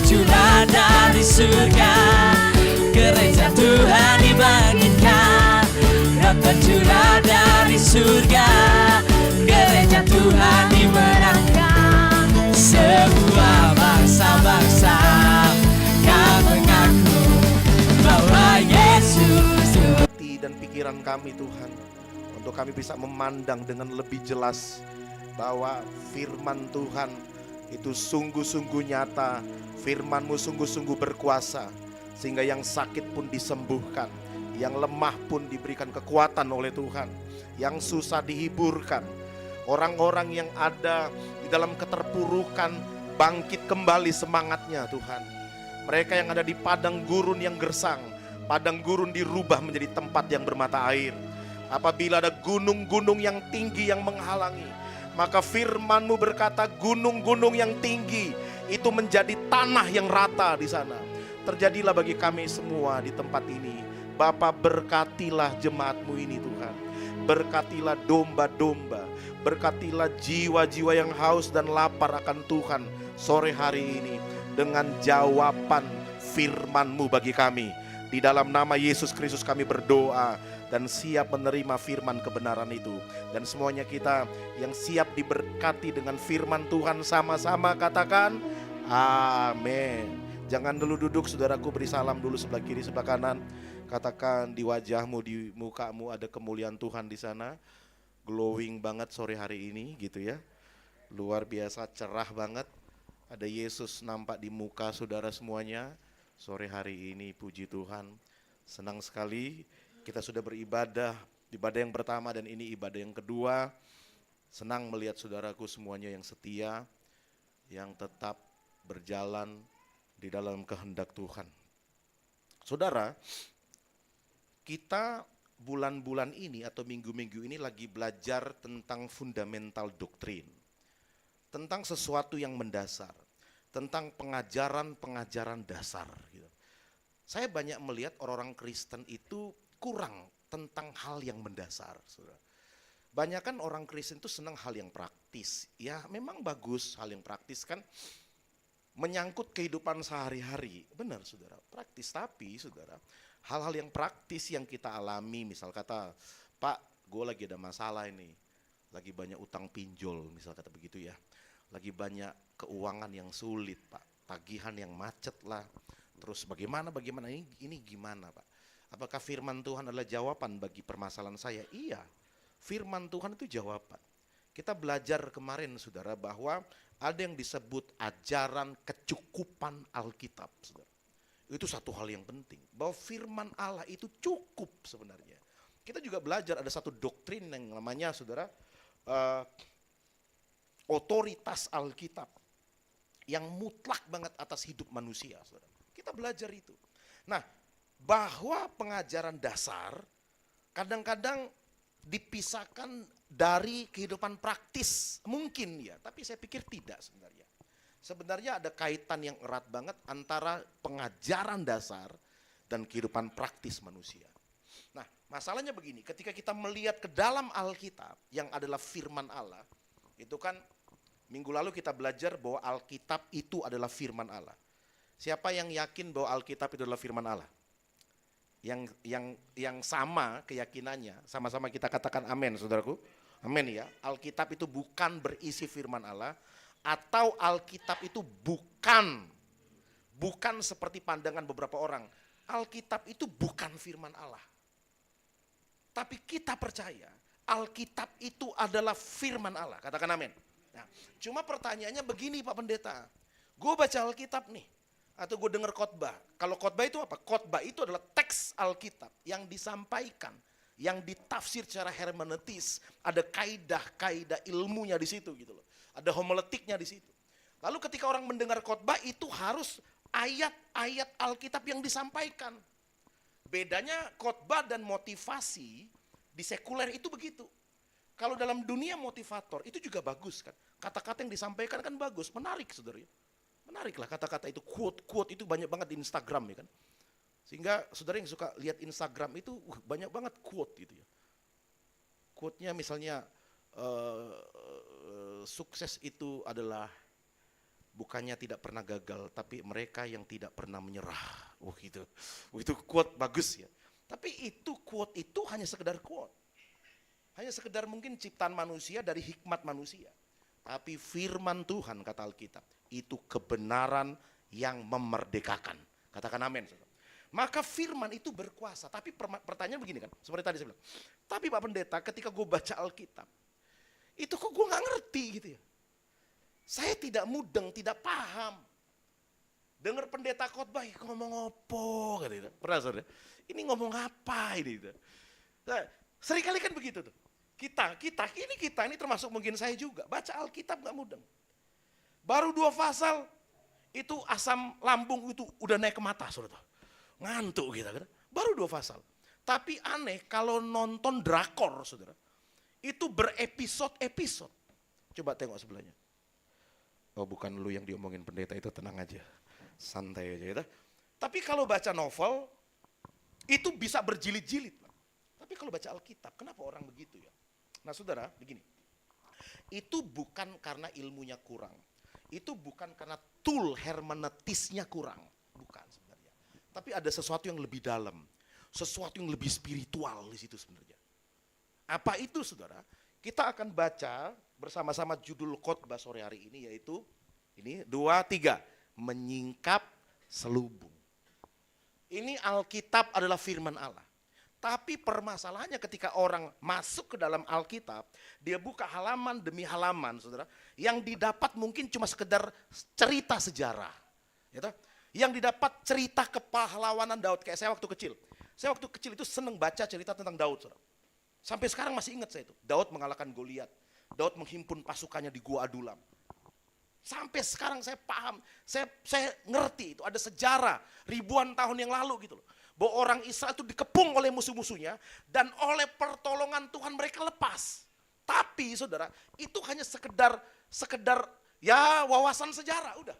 tercurah dari surga, gereja Tuhan dibangkitkan. Roh tercurah dari surga, gereja Tuhan dimenangkan. Semua bangsa-bangsa kan mengaku bahwa Yesus. Hati dan pikiran kami Tuhan, untuk kami bisa memandang dengan lebih jelas bahwa firman Tuhan itu sungguh-sungguh nyata, firman-Mu sungguh-sungguh berkuasa, sehingga yang sakit pun disembuhkan, yang lemah pun diberikan kekuatan oleh Tuhan, yang susah dihiburkan, orang-orang yang ada di dalam keterpurukan bangkit kembali semangatnya Tuhan. Mereka yang ada di padang gurun yang gersang, padang gurun dirubah menjadi tempat yang bermata air. Apabila ada gunung-gunung yang tinggi yang menghalangi, maka firman-Mu berkata gunung-gunung yang tinggi itu menjadi tanah yang rata di sana. Terjadilah bagi kami semua di tempat ini. Bapa, berkatilah jemaat-Mu ini Tuhan. Berkatilah domba-domba. Berkatilah jiwa-jiwa yang haus dan lapar akan Tuhan sore hari ini, dengan jawaban firman-Mu bagi kami. Di dalam nama Yesus Kristus kami berdoa dan siap menerima firman kebenaran itu. Dan semuanya kita yang siap diberkati dengan firman Tuhan sama-sama katakan amin. Jangan dulu duduk saudaraku, beri salam dulu sebelah kiri sebelah kanan. Katakan di wajahmu, di mukamu ada kemuliaan Tuhan di sana. Glowing banget sore hari ini gitu ya. Luar biasa cerah banget. Ada Yesus nampak di muka saudara semuanya sore hari ini, puji Tuhan. Senang sekali kita sudah beribadah, ibadah yang pertama dan ini ibadah yang kedua. Senang melihat saudaraku semuanya yang setia, yang tetap berjalan di dalam kehendak Tuhan. Saudara, kita bulan-bulan ini atau minggu-minggu ini lagi belajar tentang fundamental doktrin, tentang sesuatu yang mendasar, tentang pengajaran-pengajaran dasar. Gitu. Saya banyak melihat orang-orang Kristen itu kurang tentang hal yang mendasar. Saudara. Banyak kan orang Kristen itu senang hal yang praktis. Ya memang bagus hal yang praktis kan, menyangkut kehidupan sehari-hari. Benar saudara, praktis. Tapi saudara, hal-hal yang praktis yang kita alami, misal kata, Pak gue lagi ada masalah ini, lagi banyak utang pinjol, misal kata begitu ya. Lagi banyak keuangan yang sulit Pak, tagihan yang macet lah. Terus bagaimana ini gimana Pak? Apakah firman Tuhan adalah jawaban bagi permasalahan saya? Iya, firman Tuhan itu jawaban. Kita belajar kemarin saudara bahwa ada yang disebut ajaran kecukupan Alkitab saudara. Itu satu hal yang penting, bahwa firman Allah itu cukup sebenarnya. Kita juga belajar ada satu doktrin yang namanya saudara, otoritas Alkitab yang mutlak banget atas hidup manusia saudara. Kita belajar itu. Nah, bahwa pengajaran dasar kadang-kadang dipisahkan dari kehidupan praktis, mungkin ya, tapi saya pikir tidak sebenarnya. Sebenarnya ada kaitan yang erat banget antara pengajaran dasar dan kehidupan praktis manusia. Nah, masalahnya begini, ketika kita melihat ke dalam Alkitab yang adalah firman Allah, itu kan minggu lalu kita belajar bahwa Alkitab itu adalah firman Allah. Siapa yang yakin bahwa Alkitab itu adalah firman Allah? Yang sama keyakinannya, sama-sama kita katakan amin saudaraku. Amin ya. Alkitab itu bukan berisi firman Allah, atau Alkitab itu bukan seperti pandangan beberapa orang. Alkitab itu bukan firman Allah. Tapi kita percaya Alkitab itu adalah firman Allah. Katakan amin. Nah, cuma pertanyaannya begini Pak Pendeta. Gue baca Alkitab nih, atau gue dengar khotbah. Kalau khotbah itu apa? Khotbah itu adalah teks Alkitab yang disampaikan, yang ditafsir secara hermeneutis. Ada kaidah-kaidah ilmunya di situ gitu loh. Ada homiletiknya di situ. Lalu ketika orang mendengar khotbah itu harus ayat-ayat Alkitab yang disampaikan. Bedanya khotbah dan motivasi di sekuler itu begitu. Kalau dalam dunia motivator itu juga bagus kan. Kata-kata yang disampaikan kan bagus, menarik saudara. Menarik lah kata-kata itu, quote-quote itu banyak banget di Instagram ya kan. Sehingga saudara yang suka lihat Instagram itu banyak banget quote gitu ya. Quote-nya misalnya sukses itu adalah bukannya tidak pernah gagal, tapi mereka yang tidak pernah menyerah. Itu quote bagus ya. Tapi itu quote itu hanya sekedar quote. Hanya sekedar mungkin ciptaan manusia dari hikmat manusia. Tapi firman Tuhan kata Alkitab, itu kebenaran yang memerdekakan. Katakan amin. Maka firman itu berkuasa. Tapi pertanyaan begini kan, seperti tadi saya bilang. Tapi Pak Pendeta, ketika gue baca Alkitab, itu kok gue gak ngerti gitu ya. Saya tidak mudeng, tidak paham. Dengar pendeta khotbah, ngomong apa gitu. Pernah saudara? Ini ngomong apa ini gitu. Nah, seringkali kan begitu tuh. Kita ini termasuk mungkin saya juga. Baca Alkitab gak mudeng. Baru 2 pasal, itu asam lambung itu udah naik ke mata saudara. Ngantuk gitu kan. Baru 2 pasal. Tapi aneh kalau nonton drakor saudara. Itu berepisode-episode. Coba tengok sebelahnya. Oh bukan lu yang diomongin pendeta itu, tenang aja. Santai aja ya. Tapi kalau baca novel, itu bisa berjilid-jilid. Tapi kalau baca Alkitab, kenapa orang begitu ya? Nah saudara, begini. Itu bukan karena ilmunya kurang. Itu bukan karena tool hermeneutisnya kurang. Bukan sebenarnya. Tapi ada sesuatu yang lebih dalam. Sesuatu yang lebih spiritual di situ sebenarnya. Apa itu saudara? Kita akan baca bersama-sama judul khotbah sore hari ini, yaitu ini 2, 3, menyingkap selubung. Ini Alkitab adalah firman Allah. Tapi permasalahannya ketika orang masuk ke dalam Alkitab, dia buka halaman demi halaman, saudara, yang didapat mungkin cuma sekedar cerita sejarah. Gitu? Yang didapat cerita kepahlawanan Daud, kayak saya waktu kecil. Saya waktu kecil itu senang baca cerita tentang Daud, saudara. Sampai sekarang masih ingat saya itu. Daud mengalahkan Goliat. Daud menghimpun pasukannya di Gua Adulam. Sampai sekarang saya paham, saya ngerti itu ada sejarah ribuan tahun yang lalu gitu loh. Bahwa orang Israel itu dikepung oleh musuh-musuhnya dan oleh pertolongan Tuhan mereka lepas. Tapi saudara, itu hanya sekedar ya wawasan sejarah, udah.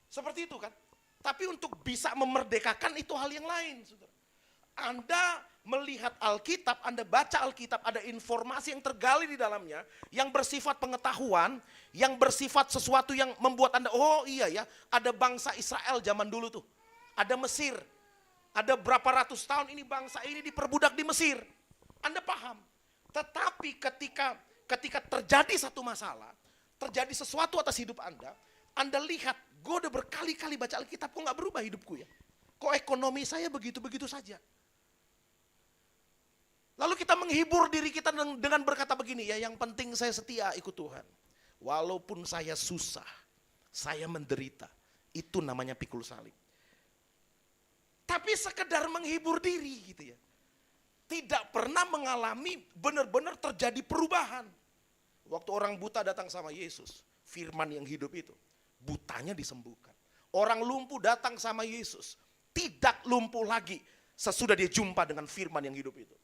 Seperti itu kan. Tapi untuk bisa memerdekakan itu hal yang lain, saudara. Anda melihat Alkitab, Anda baca Alkitab, ada informasi yang tergali di dalamnya, yang bersifat pengetahuan, yang bersifat sesuatu yang membuat Anda, oh iya ya, ada bangsa Israel zaman dulu tuh, ada Mesir, ada berapa ratus tahun ini bangsa ini diperbudak di Mesir. Anda paham. Tetapi ketika terjadi satu masalah, terjadi sesuatu atas hidup Anda lihat, gue udah berkali-kali baca Alkitab, kok gak berubah hidupku ya? Kok ekonomi saya begitu-begitu saja? Lalu kita menghibur diri kita dengan berkata begini, ya yang penting saya setia ikut Tuhan. Walaupun saya susah, saya menderita, itu namanya pikul salib. Tapi sekedar menghibur diri gitu ya. Tidak pernah mengalami benar-benar terjadi perubahan. Waktu orang buta datang sama Yesus, firman yang hidup itu, butanya disembuhkan. Orang lumpuh datang sama Yesus, tidak lumpuh lagi sesudah dia jumpa dengan firman yang hidup itu.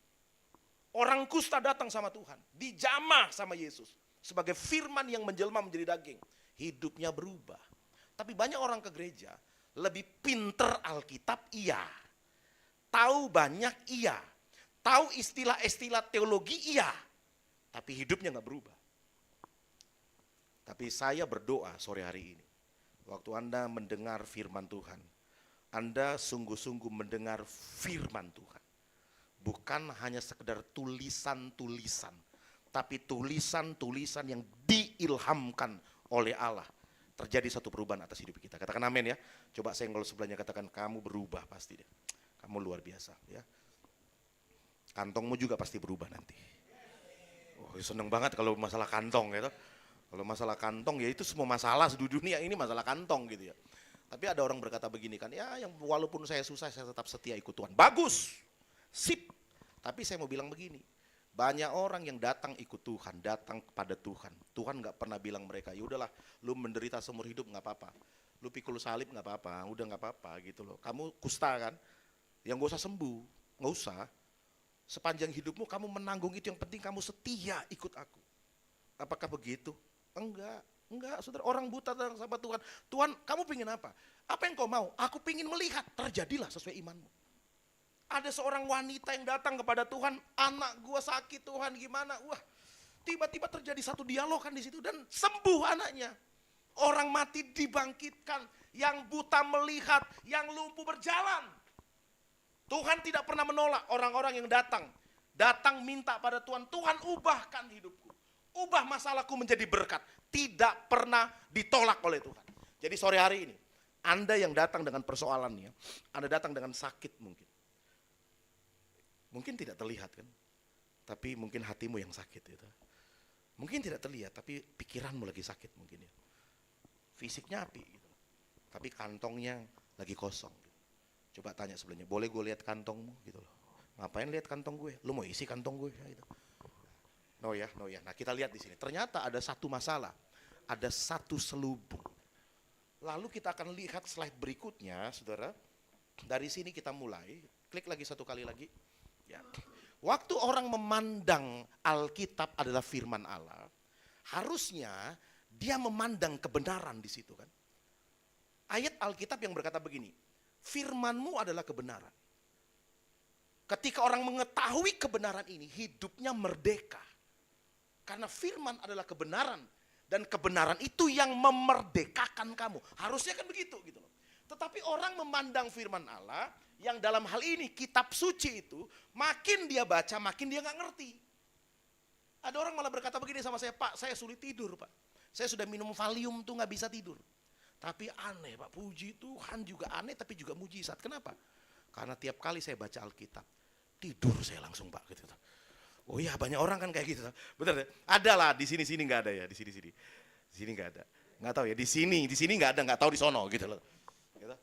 Orang kusta datang sama Tuhan, dijamah sama Yesus sebagai firman yang menjelma menjadi daging. Hidupnya berubah. Tapi banyak orang ke gereja lebih pinter Alkitab, iya. Tahu banyak, iya. Tahu istilah-istilah teologi, iya. Tapi hidupnya gak berubah. Tapi saya berdoa sore hari ini, waktu Anda mendengar firman Tuhan, Anda sungguh-sungguh mendengar firman Tuhan. Bukan hanya sekedar tulisan-tulisan, tapi tulisan-tulisan yang diilhamkan oleh Allah. Terjadi satu perubahan atas hidup kita. Katakan amin ya. Coba senggol sebelahnya, katakan kamu berubah pasti deh. Kamu luar biasa ya. Kantongmu juga pasti berubah nanti. Oh, seneng banget kalau masalah kantong gitu. Kalau masalah kantong ya itu semua masalah di dunia ini masalah kantong gitu ya. Tapi ada orang berkata begini kan, ya yang walaupun saya susah saya tetap setia ikut Tuhan. Bagus. Sip, tapi saya mau bilang begini, banyak orang yang datang ikut Tuhan, datang kepada Tuhan. Tuhan gak pernah bilang mereka, ya udahlah, lu menderita seumur hidup gak apa-apa. Lu pikul salib gak apa-apa, udah gak apa-apa gitu loh. Kamu kusta kan, yang gak usah sembuh, gak usah. Sepanjang hidupmu kamu menanggung itu, yang penting kamu setia ikut aku. Apakah begitu? Enggak saudara. Orang buta datang sama Tuhan. Tuhan, kamu pengen apa? Apa yang kau mau? Aku pengen melihat, terjadilah sesuai imanmu. Ada seorang wanita yang datang kepada Tuhan, anak gua sakit Tuhan gimana? Wah, tiba-tiba terjadi satu dialog kan di situ dan sembuh anaknya. Orang mati dibangkitkan, yang buta melihat, yang lumpuh berjalan. Tuhan tidak pernah menolak orang-orang yang datang minta pada Tuhan, Tuhan ubahkan hidupku. Ubah masalahku menjadi berkat. Tidak pernah ditolak oleh Tuhan. Jadi sore hari ini, Anda yang datang dengan persoalannya, Anda datang dengan sakit mungkin. Mungkin tidak terlihat kan, tapi mungkin hatimu yang sakit gitu. Mungkin tidak terlihat, tapi pikiranmu lagi sakit mungkin ya. Fisiknya api gitu. Tapi kantongnya lagi kosong. Coba tanya sebelumnya, boleh gue lihat kantongmu gitu loh. Ngapain lihat kantong gue? Lu mau isi kantong gue ya, gitu. No ya. Nah, kita lihat di sini. Ternyata ada satu masalah. Ada satu selubung. Lalu kita akan lihat slide berikutnya, Saudara. Dari sini kita mulai. Klik lagi satu kali lagi. Ya. Waktu orang memandang Alkitab adalah firman Allah, harusnya dia memandang kebenaran di situ kan. Ayat Alkitab yang berkata begini, firman-Mu adalah kebenaran. Ketika orang mengetahui kebenaran ini, hidupnya merdeka. Karena firman adalah kebenaran. Dan kebenaran itu yang memerdekakan kamu. Harusnya kan begitu gitu loh. Tetapi orang memandang firman Allah, yang dalam hal ini kitab suci itu, makin dia baca, makin dia gak ngerti. Ada orang malah berkata begini sama saya, Pak, saya sulit tidur Pak. Saya sudah minum Valium tuh gak bisa tidur. Tapi aneh Pak, puji Tuhan juga aneh tapi juga mujizat. Kenapa? Karena tiap kali saya baca Alkitab, tidur saya langsung Pak. Gitu. Oh iya banyak orang kan kayak gitu. Betul ya? Ada lah, di sini nggak ada ya, di sini. Di sini nggak ada. Nggak tahu ya, di sini nggak ada, nggak tahu di sono gitu loh. Gitu.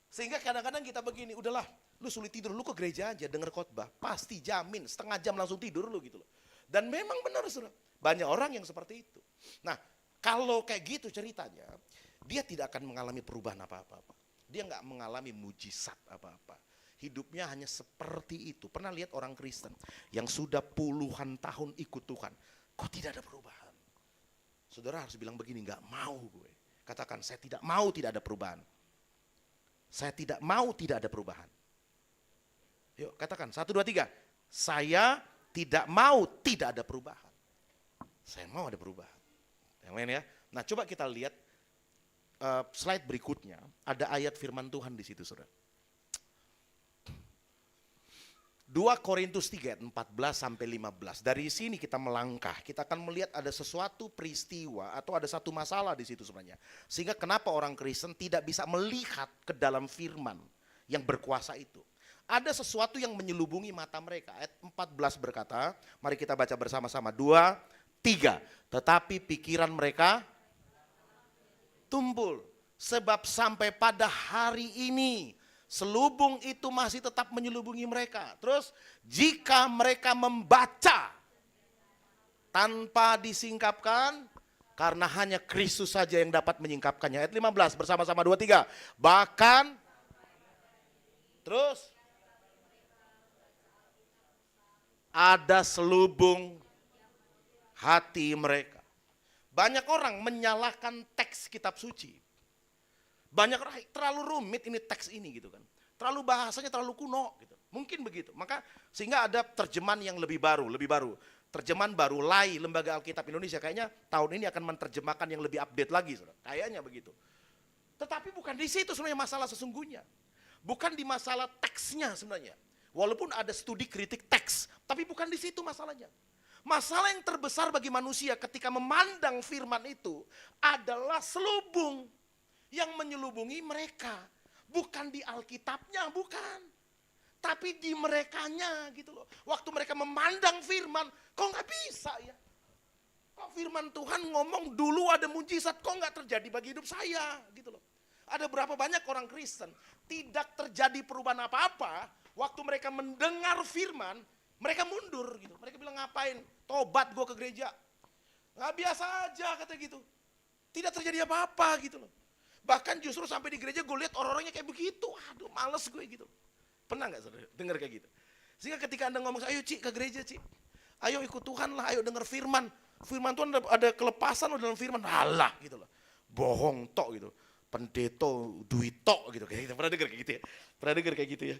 Sehingga kadang-kadang kita begini, udahlah, lu sulit tidur, lu ke gereja aja denger khotbah, pasti jamin setengah jam langsung tidur lu gitu loh. Dan memang benar Saudara, banyak orang yang seperti itu. Nah, kalau kayak gitu ceritanya, dia tidak akan mengalami perubahan apa-apa. Dia nggak mengalami mujizat apa-apa. Hidupnya hanya seperti itu. Pernah lihat orang Kristen yang sudah puluhan tahun ikut Tuhan, kok tidak ada perubahan? Saudara harus bilang begini, nggak mau gue. Katakan, saya tidak mau tidak ada perubahan. Saya tidak mau tidak ada perubahan. Yuk katakan, 1, 2, 3. Saya tidak mau tidak ada perubahan. Saya mau ada perubahan. Yang lain ya. Nah coba kita lihat slide berikutnya. Ada ayat firman Tuhan di situ Saudara. 2 Korintus 3 ayat 14 sampai 15. Dari sini kita melangkah, kita akan melihat ada sesuatu peristiwa atau ada satu masalah di situ sebenarnya. Sehingga kenapa orang Kristen tidak bisa melihat ke dalam firman yang berkuasa itu. Ada sesuatu yang menyelubungi mata mereka. Ayat 14 berkata, mari kita baca bersama-sama. 2, 3. Tetapi pikiran mereka tumpul. Sebab sampai pada hari ini selubung itu masih tetap menyelubungi mereka. Terus jika mereka membaca tanpa disingkapkan, karena hanya Kristus saja yang dapat menyingkapkannya. Ayat 15 bersama-sama 2, 3. Bahkan terus ada selubung hati mereka. Banyak orang menyalahkan teks kitab suci. Banyak orang terlalu rumit ini teks ini gitu kan. Terlalu bahasanya terlalu kuno gitu. Mungkin begitu. Maka sehingga ada terjemahan yang lebih baru. Terjemahan baru LAI, Lembaga Alkitab Indonesia, kayaknya tahun ini akan menerjemahkan yang lebih update lagi. Saudara. Kayaknya begitu. Tetapi bukan di situ sebenarnya masalah sesungguhnya. Bukan di masalah teksnya sebenarnya. Walaupun ada studi kritik teks, tapi bukan di situ masalahnya. Masalah yang terbesar bagi manusia ketika memandang firman itu adalah selubung yang menyelubungi mereka. Bukan di Alkitabnya, bukan. Tapi di merekanya gitu loh. Waktu mereka memandang firman, kok gak bisa ya? Kok firman Tuhan ngomong dulu ada mujizat, kok gak terjadi bagi hidup saya gitu loh. Ada berapa banyak orang Kristen tidak terjadi perubahan apa-apa. Waktu mereka mendengar firman, mereka mundur gitu. Mereka bilang ngapain? Tobat gue ke gereja. Gak biasa aja kata gitu. Tidak terjadi apa-apa gitu loh. Bahkan justru sampai di gereja gue lihat orang-orangnya kayak begitu. Aduh males gue gitu. Pernah gak saudara dengar kayak gitu? Sehingga ketika Anda ngomong, ayo Ci ke gereja Ci. Ayo ikut Tuhan lah, ayo dengar firman. Firman Tuhan ada kelepasan dalam firman. Alah gitu loh. Bohong tok gitu. Pendeto, duit tok gitu. Kayak gitu. Pernah dengar kayak gitu ya? Pernah dengar kayak gitu ya?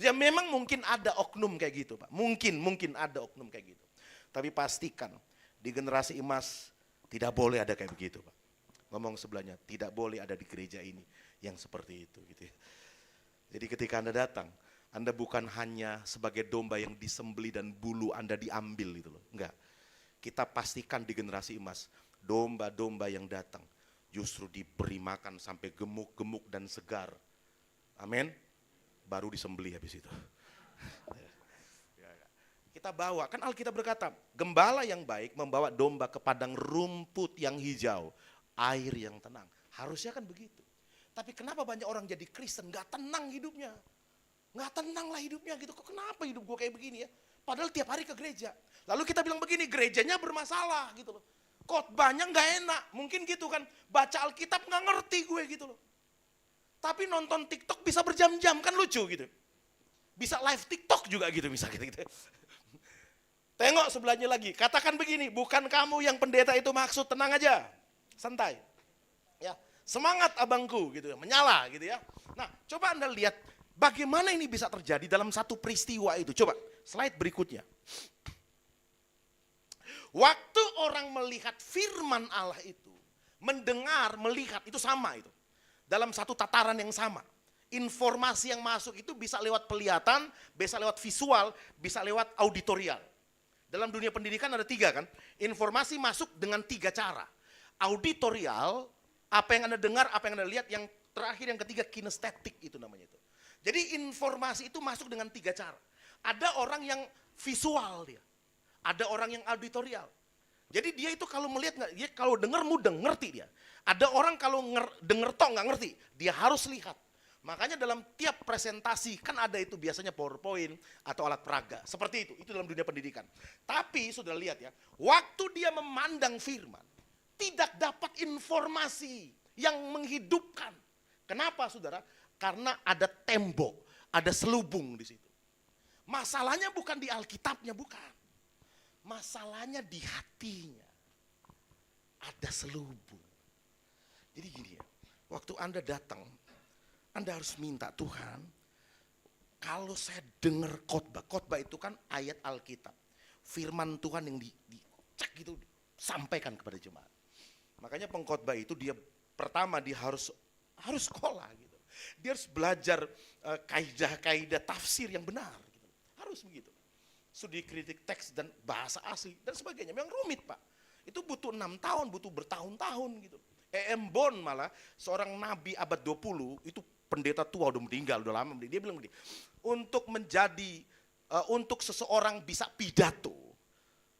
Ya memang mungkin ada oknum kayak gitu Pak. Mungkin ada oknum kayak gitu. Tapi pastikan di generasi emas tidak boleh ada kayak begitu Pak. ngomong sebelahnya, tidak boleh ada di gereja ini yang seperti itu gitu ya. Jadi ketika Anda datang, Anda bukan hanya sebagai domba yang disembeli dan bulu Anda diambil gitu loh. Enggak. Kita pastikan di generasi emas, domba-domba yang datang justru diberi makan sampai gemuk-gemuk dan segar. Amin. Baru disembeli habis itu. Kita bawa, kan Alkitab berkata, gembala yang baik membawa domba ke padang rumput yang hijau, air yang tenang. Harusnya kan begitu. Tapi kenapa banyak orang jadi Kristen gak tenang hidupnya? Gak tenang lah hidupnya gitu. Kok kenapa hidup gue kayak begini ya? Padahal tiap hari ke gereja. Lalu kita bilang begini, gerejanya bermasalah gitu loh. Khotbahnya gak enak, mungkin gitu kan. Baca Alkitab gak ngerti gue gitu loh. Tapi nonton TikTok bisa berjam-jam, kan lucu gitu. Bisa live TikTok juga gitu bisa gitu. Tengok sebelahnya lagi, katakan begini, bukan kamu yang pendeta itu maksud, tenang aja, santai. Ya, semangat abangku gitu ya, menyala gitu ya. Nah, coba Anda lihat bagaimana ini bisa terjadi dalam satu peristiwa itu. Coba slide berikutnya. Waktu orang melihat firman Allah itu, mendengar, melihat itu sama itu. Dalam satu tataran yang sama. Informasi yang masuk itu bisa lewat penglihatan, bisa lewat visual, bisa lewat auditorial. Dalam dunia pendidikan ada 3 kan, informasi masuk dengan 3 cara. Auditorial, apa yang Anda dengar, apa yang Anda lihat, yang terakhir yang ketiga kinestetik itu namanya itu. Jadi informasi itu masuk dengan 3 cara. Ada orang yang visual dia, ada orang yang auditorial. Jadi dia itu kalau melihat nggak, dia kalau dengar mudeng, ngerti dia. Ada orang kalau dengar tok nggak ngerti, dia harus lihat. Makanya dalam tiap presentasi kan ada itu biasanya PowerPoint atau alat peraga. Seperti itu dalam dunia pendidikan. Tapi sudah lihat ya, waktu dia memandang firman, tidak dapat informasi yang menghidupkan. Kenapa saudara? Karena ada tembok, ada selubung di situ. Masalahnya bukan di Alkitabnya, bukan. Masalahnya di hatinya. Ada selubung. Jadi gini ya, waktu Anda datang, Anda harus minta Tuhan, kalau saya dengar khotbah itu kan ayat Alkitab. Firman Tuhan yang dicek gitu, sampaikan kepada jemaat. Makanya pengkhotbah itu dia pertama dia harus sekolah gitu. Dia harus belajar kaidah-kaidah tafsir yang benar gitu. Harus begitu. Studi kritik teks dan bahasa asli dan sebagainya. Memang rumit Pak. Itu butuh 6 tahun, butuh bertahun-tahun gitu. E.M. Boone malah seorang nabi abad 20 itu pendeta tua udah meninggal, udah lama. Dia bilang begini, untuk seseorang bisa pidato,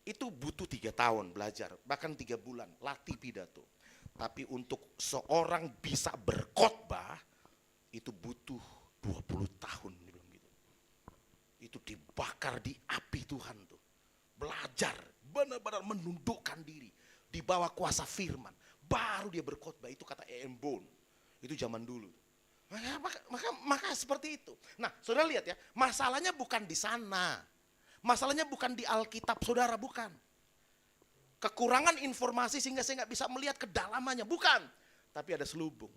itu butuh 3 tahun belajar, bahkan 3 bulan, latih pidato. Tapi untuk seorang bisa berkhotbah, itu butuh 20 tahun. Dia bilang gitu. Itu dibakar di api Tuhan tuh. Belajar, benar-benar menundukkan diri, di bawah kuasa firman. Baru dia berkhotbah, itu kata E.M. Boone. Itu zaman dulu. Maka seperti itu. Nah, saudara lihat ya, masalahnya bukan di sana. Masalahnya bukan di Alkitab, saudara, bukan. Kekurangan informasi sehingga saya nggak bisa melihat kedalamannya, bukan. Tapi ada selubung.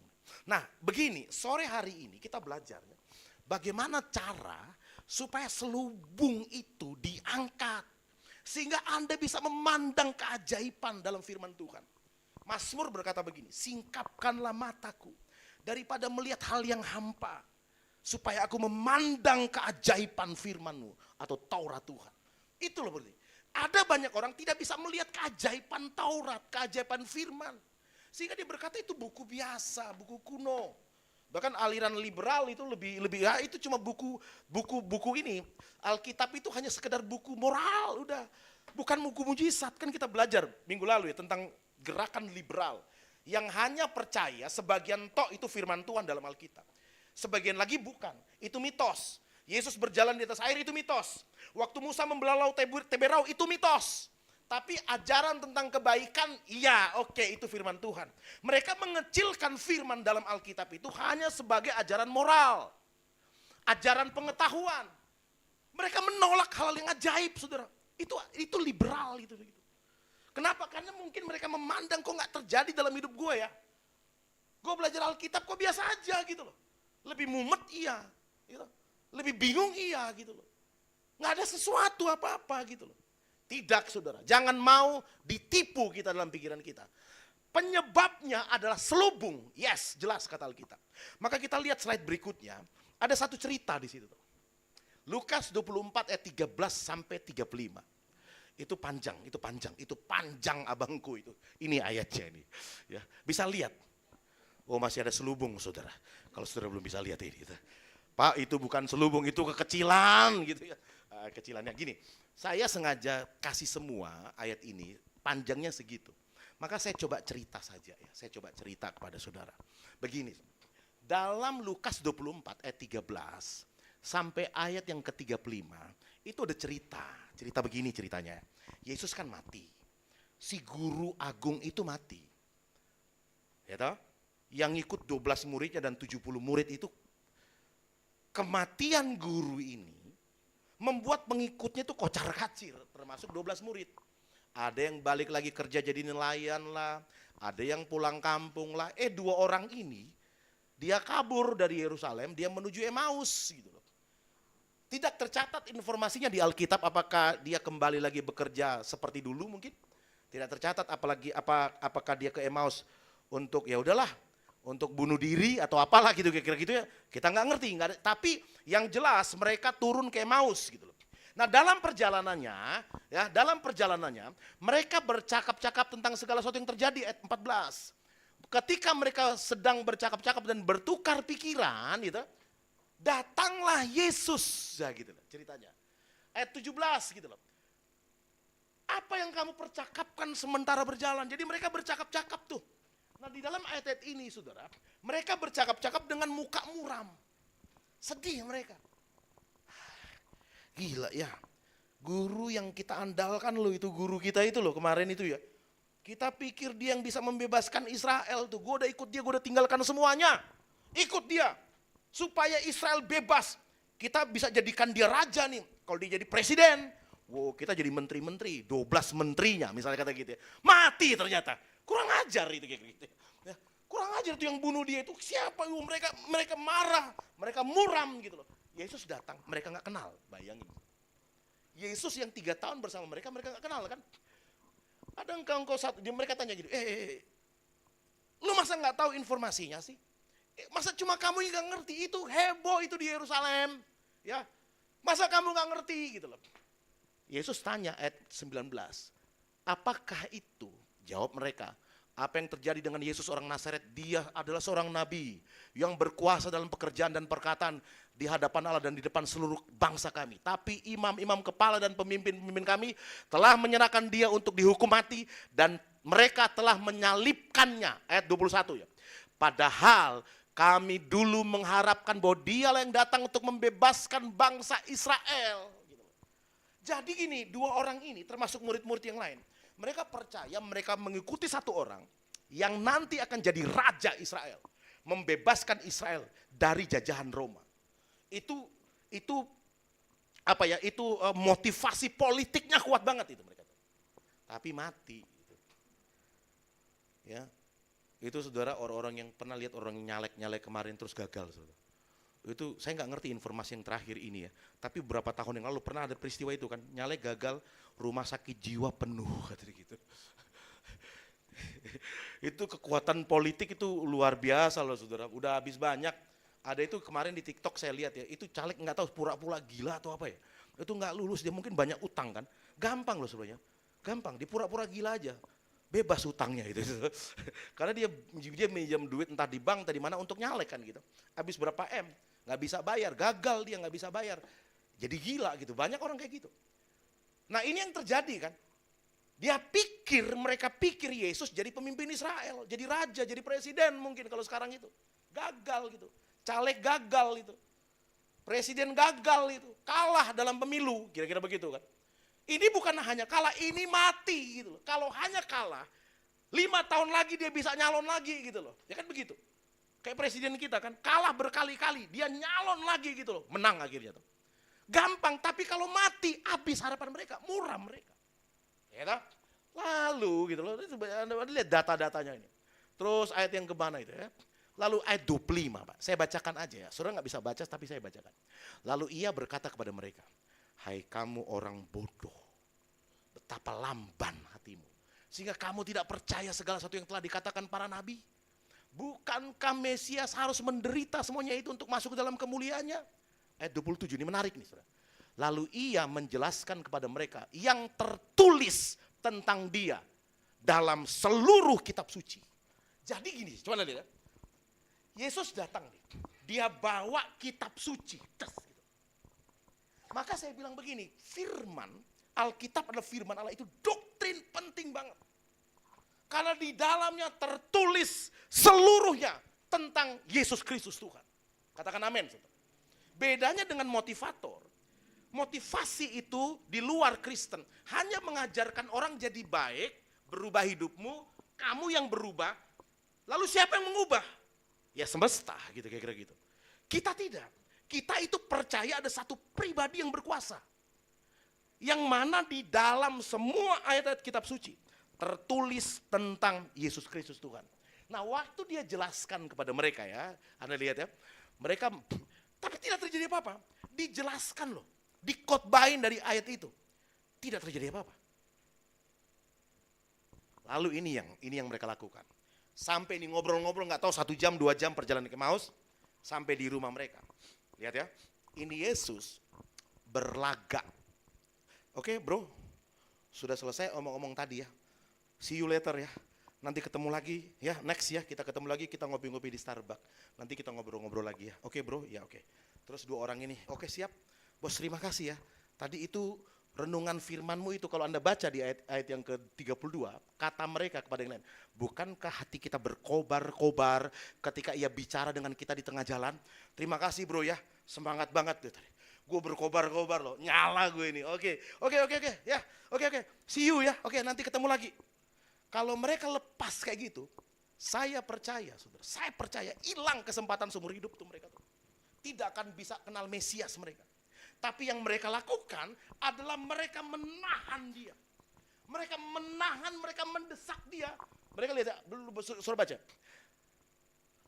Nah, begini, sore hari ini kita belajar ya, bagaimana cara supaya selubung itu diangkat. Sehingga Anda bisa memandang keajaiban dalam firman Tuhan. Mazmur berkata begini, singkapkanlah mataku daripada melihat hal yang hampa, supaya aku memandang keajaiban firman-Mu atau Taurat Tuhan. Itu loh berarti. Ada banyak orang tidak bisa melihat keajaiban Taurat, keajaiban firman. Sehingga dia berkata itu buku biasa, buku kuno. Bahkan aliran liberal itu lebih ya itu cuma buku ini. Alkitab itu hanya sekedar buku moral, udah. Bukan buku mujizat. Kan kita belajar minggu lalu ya tentang gerakan liberal. Yang hanya percaya sebagian tok itu firman Tuhan dalam Alkitab. Sebagian lagi bukan, itu mitos. Yesus berjalan di atas air itu mitos. Waktu Musa membelah laut Teberau itu mitos. Tapi ajaran tentang kebaikan, iya oke, itu firman Tuhan. Mereka mengecilkan firman dalam Alkitab itu hanya sebagai ajaran moral. Ajaran pengetahuan. Mereka menolak hal yang ajaib, saudara. Itu liberal gitu. Kenapa? Karena mungkin mereka memandang kok nggak terjadi dalam hidup gue ya. Gue belajar Alkitab kok biasa aja gitu loh. Lebih mumet iya, gitu. Lebih bingung iya gitu loh. Nggak ada sesuatu apa-apa gitu loh. Tidak saudara, jangan mau ditipu kita dalam pikiran kita. Penyebabnya adalah selubung. Yes, jelas kata Alkitab. Maka kita lihat slide berikutnya. Ada satu cerita di situ. Lukas 24 ayat 13 sampai 35. Itu panjang abangku itu. Ini ayatnya ini. Ya, bisa lihat. Oh, masih ada selubung, saudara. Kalau saudara belum bisa lihat ini. Pak, itu bukan selubung, itu kekecilan gitu ya. Kecilannya gini. Saya sengaja kasih semua ayat ini panjangnya segitu. Maka saya coba cerita saja ya. Saya coba cerita kepada saudara. Begini. Dalam Lukas 24 ayat 13 sampai ayat yang ke-35 itu ada cerita. Cerita begini ceritanya. Yesus kan mati. Si guru agung itu mati. Ya toh? Yang ikut 12 muridnya dan 70 murid itu, kematian guru ini membuat pengikutnya itu kocar-kacir, termasuk 12 murid. Ada yang balik lagi kerja jadi nelayan lah, ada yang pulang kampung lah. 2 orang ini, dia kabur dari Yerusalem, dia menuju Emmaus gitu loh. Tidak tercatat informasinya di Alkitab apakah dia kembali lagi bekerja seperti dulu mungkin. Tidak tercatat apakah dia ke Emmaus untuk ya udahlah, untuk bunuh diri atau apalah gitu kira-kira gitu ya. Kita nggak ngerti, tapi yang jelas mereka turun ke Emmaus gitu loh. Nah, dalam perjalanannya mereka bercakap-cakap tentang segala sesuatu yang terjadi ayat 14. Ketika mereka sedang bercakap-cakap dan bertukar pikiran gitu, datanglah Yesus ya gitu loh ceritanya. Ayat 17 gitu loh. Apa yang kamu percakapkan sementara berjalan? Jadi mereka bercakap-cakap tuh. Nah, di dalam ayat-ayat ini saudara, mereka bercakap-cakap dengan muka muram. Sedih mereka. Gila ya, guru yang kita andalkan loh, itu guru kita itu loh kemarin itu ya. Kita pikir dia yang bisa membebaskan Israel tuh, gue udah ikut dia, gue udah tinggalkan semuanya. Ikut dia, supaya Israel bebas. Kita bisa jadikan dia raja nih, kalau dia jadi presiden. Wow, kita jadi menteri-menteri, 12 menterinya misalnya kata gitu ya. Mati ternyata, kurang ajar itu kayak gitu ya. Kurang ajar tuh yang bunuh dia itu siapa? Mereka marah, mereka muram gitu loh. Yesus datang, mereka nggak kenal, bayangin. Yesus yang 3 tahun bersama mereka nggak kenal kan? Ada engkau satu, mereka tanya gitu, lu masa nggak tahu informasinya sih? Masa cuma kamu yang nggak ngerti? Itu heboh itu di Yerusalem, ya? Masa kamu nggak ngerti gitu loh? Yesus tanya ayat 19, apakah itu? Jawab mereka. Apa yang terjadi dengan Yesus orang Nazaret? Dia adalah seorang nabi yang berkuasa dalam pekerjaan dan perkataan di hadapan Allah dan di depan seluruh bangsa kami. Tapi imam-imam kepala dan pemimpin-pemimpin kami telah menyerahkan dia untuk dihukum mati dan mereka telah menyalibkannya. Ayat 21 ya. Padahal kami dulu mengharapkan bahwa dialah yang datang untuk membebaskan bangsa Israel. Jadi gini, 2 orang ini termasuk murid-murid yang lain. Mereka percaya mereka mengikuti satu orang yang nanti akan jadi raja Israel. Membebaskan Israel dari jajahan Roma. Itu apa ya? Itu motivasi politiknya kuat banget itu mereka. Tapi mati. Gitu. Ya, itu saudara orang-orang yang pernah lihat orang nyalek-nyalek kemarin terus gagal. Saudara. Itu saya nggak ngerti informasi yang terakhir ini ya. Tapi beberapa tahun yang lalu pernah ada peristiwa itu kan, nyalek gagal, rumah sakit jiwa penuh katanya gitu. Itu kekuatan politik itu luar biasa loh saudara. Udah habis banyak. Ada itu kemarin di TikTok saya lihat ya. Itu caleg nggak tahu pura-pura gila atau apa ya. Itu nggak lulus, dia mungkin banyak utang kan. Gampang loh sebenarnya. Gampang, dipura-pura gila aja. Bebas utangnya itu. Karena dia minjam duit entah di bank, entah di mana untuk nyalek kan gitu. Habis berapa M, nggak bisa bayar, gagal dia nggak bisa bayar. Jadi gila gitu, banyak orang kayak gitu. Nah ini yang terjadi kan. Mereka pikir Yesus jadi pemimpin Israel, jadi raja, jadi presiden mungkin kalau sekarang itu. Gagal gitu, caleg gagal itu. Presiden gagal itu, kalah dalam pemilu, kira-kira begitu kan. Ini bukan hanya kalah, ini mati gitu loh. Kalau hanya kalah, 5 tahun lagi dia bisa nyalon lagi gitu loh. Ya kan begitu. Kayak presiden kita kan, kalah berkali-kali, dia nyalon lagi gitu loh. Menang akhirnya tuh. Gampang, tapi kalau mati, habis harapan mereka, muram mereka. Ya kan? Lalu gitu loh, Anda lihat data-datanya ini. Terus ayat yang kemana itu ya. Lalu ayat 25 Pak, saya bacakan aja ya. Saudara nggak bisa baca tapi saya bacakan. Lalu ia berkata kepada mereka, hai kamu orang bodoh, betapa lamban hatimu. Sehingga kamu tidak percaya segala sesuatu yang telah dikatakan para nabi? Bukankah Mesias harus menderita semuanya itu untuk masuk ke dalam kemuliaannya? Ayat 27 ini menarik nih, saudara. Lalu ia menjelaskan kepada mereka yang tertulis tentang dia dalam seluruh kitab suci. Jadi gini, coba lihat ya. Yesus datang nih, dia bawa kitab suci. Maka saya bilang begini, firman Alkitab adalah firman Allah, itu doktrin penting banget. Karena di dalamnya tertulis seluruhnya tentang Yesus Kristus Tuhan. Katakan amin. Bedanya dengan motivator, motivasi itu di luar Kristen hanya mengajarkan orang jadi baik, berubah hidupmu, kamu yang berubah. Lalu siapa yang mengubah? Ya semesta gitu, kira-kira gitu. Kita tidak. Kita itu percaya ada satu pribadi yang berkuasa. Yang mana di dalam semua ayat-ayat kitab suci tertulis tentang Yesus Kristus Tuhan. Nah, waktu dia jelaskan kepada mereka ya, Anda lihat ya, mereka, tapi tidak terjadi apa-apa. Dijelaskan loh, dikotbahin dari ayat itu. Tidak terjadi apa-apa. Lalu ini yang mereka lakukan. Sampai ini ngobrol-ngobrol, nggak tahu 1 jam, 2 jam perjalanan ke Emmaus, sampai di rumah mereka. Lihat ya, ini Yesus berlagak. Oke bro, sudah selesai omong-omong tadi ya. See you later ya. Nanti ketemu lagi ya, next ya, kita ketemu lagi, kita ngopi-ngopi di Starbucks. Nanti kita ngobrol-ngobrol lagi ya. Oke bro, ya oke. Terus 2 orang ini, oke siap. Bos terima kasih ya. Tadi itu renungan firmanmu itu kalau Anda baca di ayat yang ke-32, kata mereka kepada yang lain, bukankah hati kita berkobar-kobar ketika ia bicara dengan kita di tengah jalan? Terima kasih bro ya, semangat banget. Gue berkobar-kobar loh, nyala gue ini. Oke, ya, oke, see you ya, oke nanti ketemu lagi. Kalau mereka lepas kayak gitu, saya percaya, saudara, saya percaya hilang kesempatan seumur hidup tuh mereka tuh. Tidak akan bisa kenal Mesias mereka. Tapi yang mereka lakukan adalah mereka menahan dia. Mereka menahan, mereka mendesak dia. Mereka lihat, suruh baca.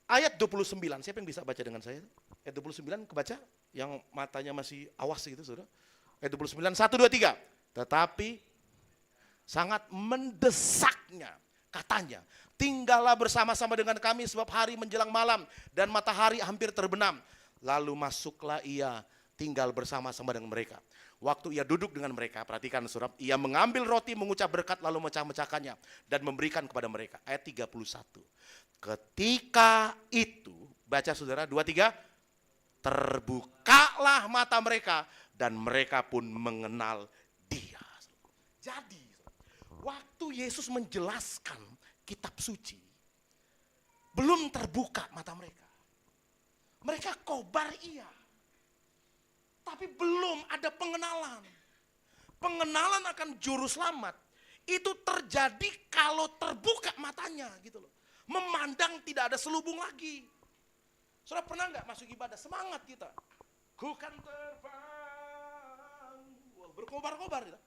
Ayat 29, siapa yang bisa baca dengan saya? Ayat 29 kebaca, yang matanya masih awas gitu saudara. Ayat 29, 1, 2, 3. Tetapi sangat mendesaknya, katanya, tinggallah bersama-sama dengan kami sebab hari menjelang malam dan matahari hampir terbenam. Lalu masuklah ia tinggal bersama-sama dengan mereka. Waktu ia duduk dengan mereka, perhatikan saudara, ia mengambil roti, mengucap berkat, lalu mecah-mecahkannya dan memberikan kepada mereka. Ayat 31. Ketika itu, baca saudara, 2, 3, terbukalah mata mereka dan mereka pun mengenal dia. Jadi, waktu Yesus menjelaskan kitab suci, belum terbuka mata mereka. Mereka kobar iya. Tapi belum ada pengenalan. Pengenalan akan juru selamat itu terjadi kalau terbuka matanya gitu loh. Memandang tidak ada selubung lagi. Saudara pernah nggak masuk ibadah semangat kita? Ku kan terbang, berkobar-kobar gitu.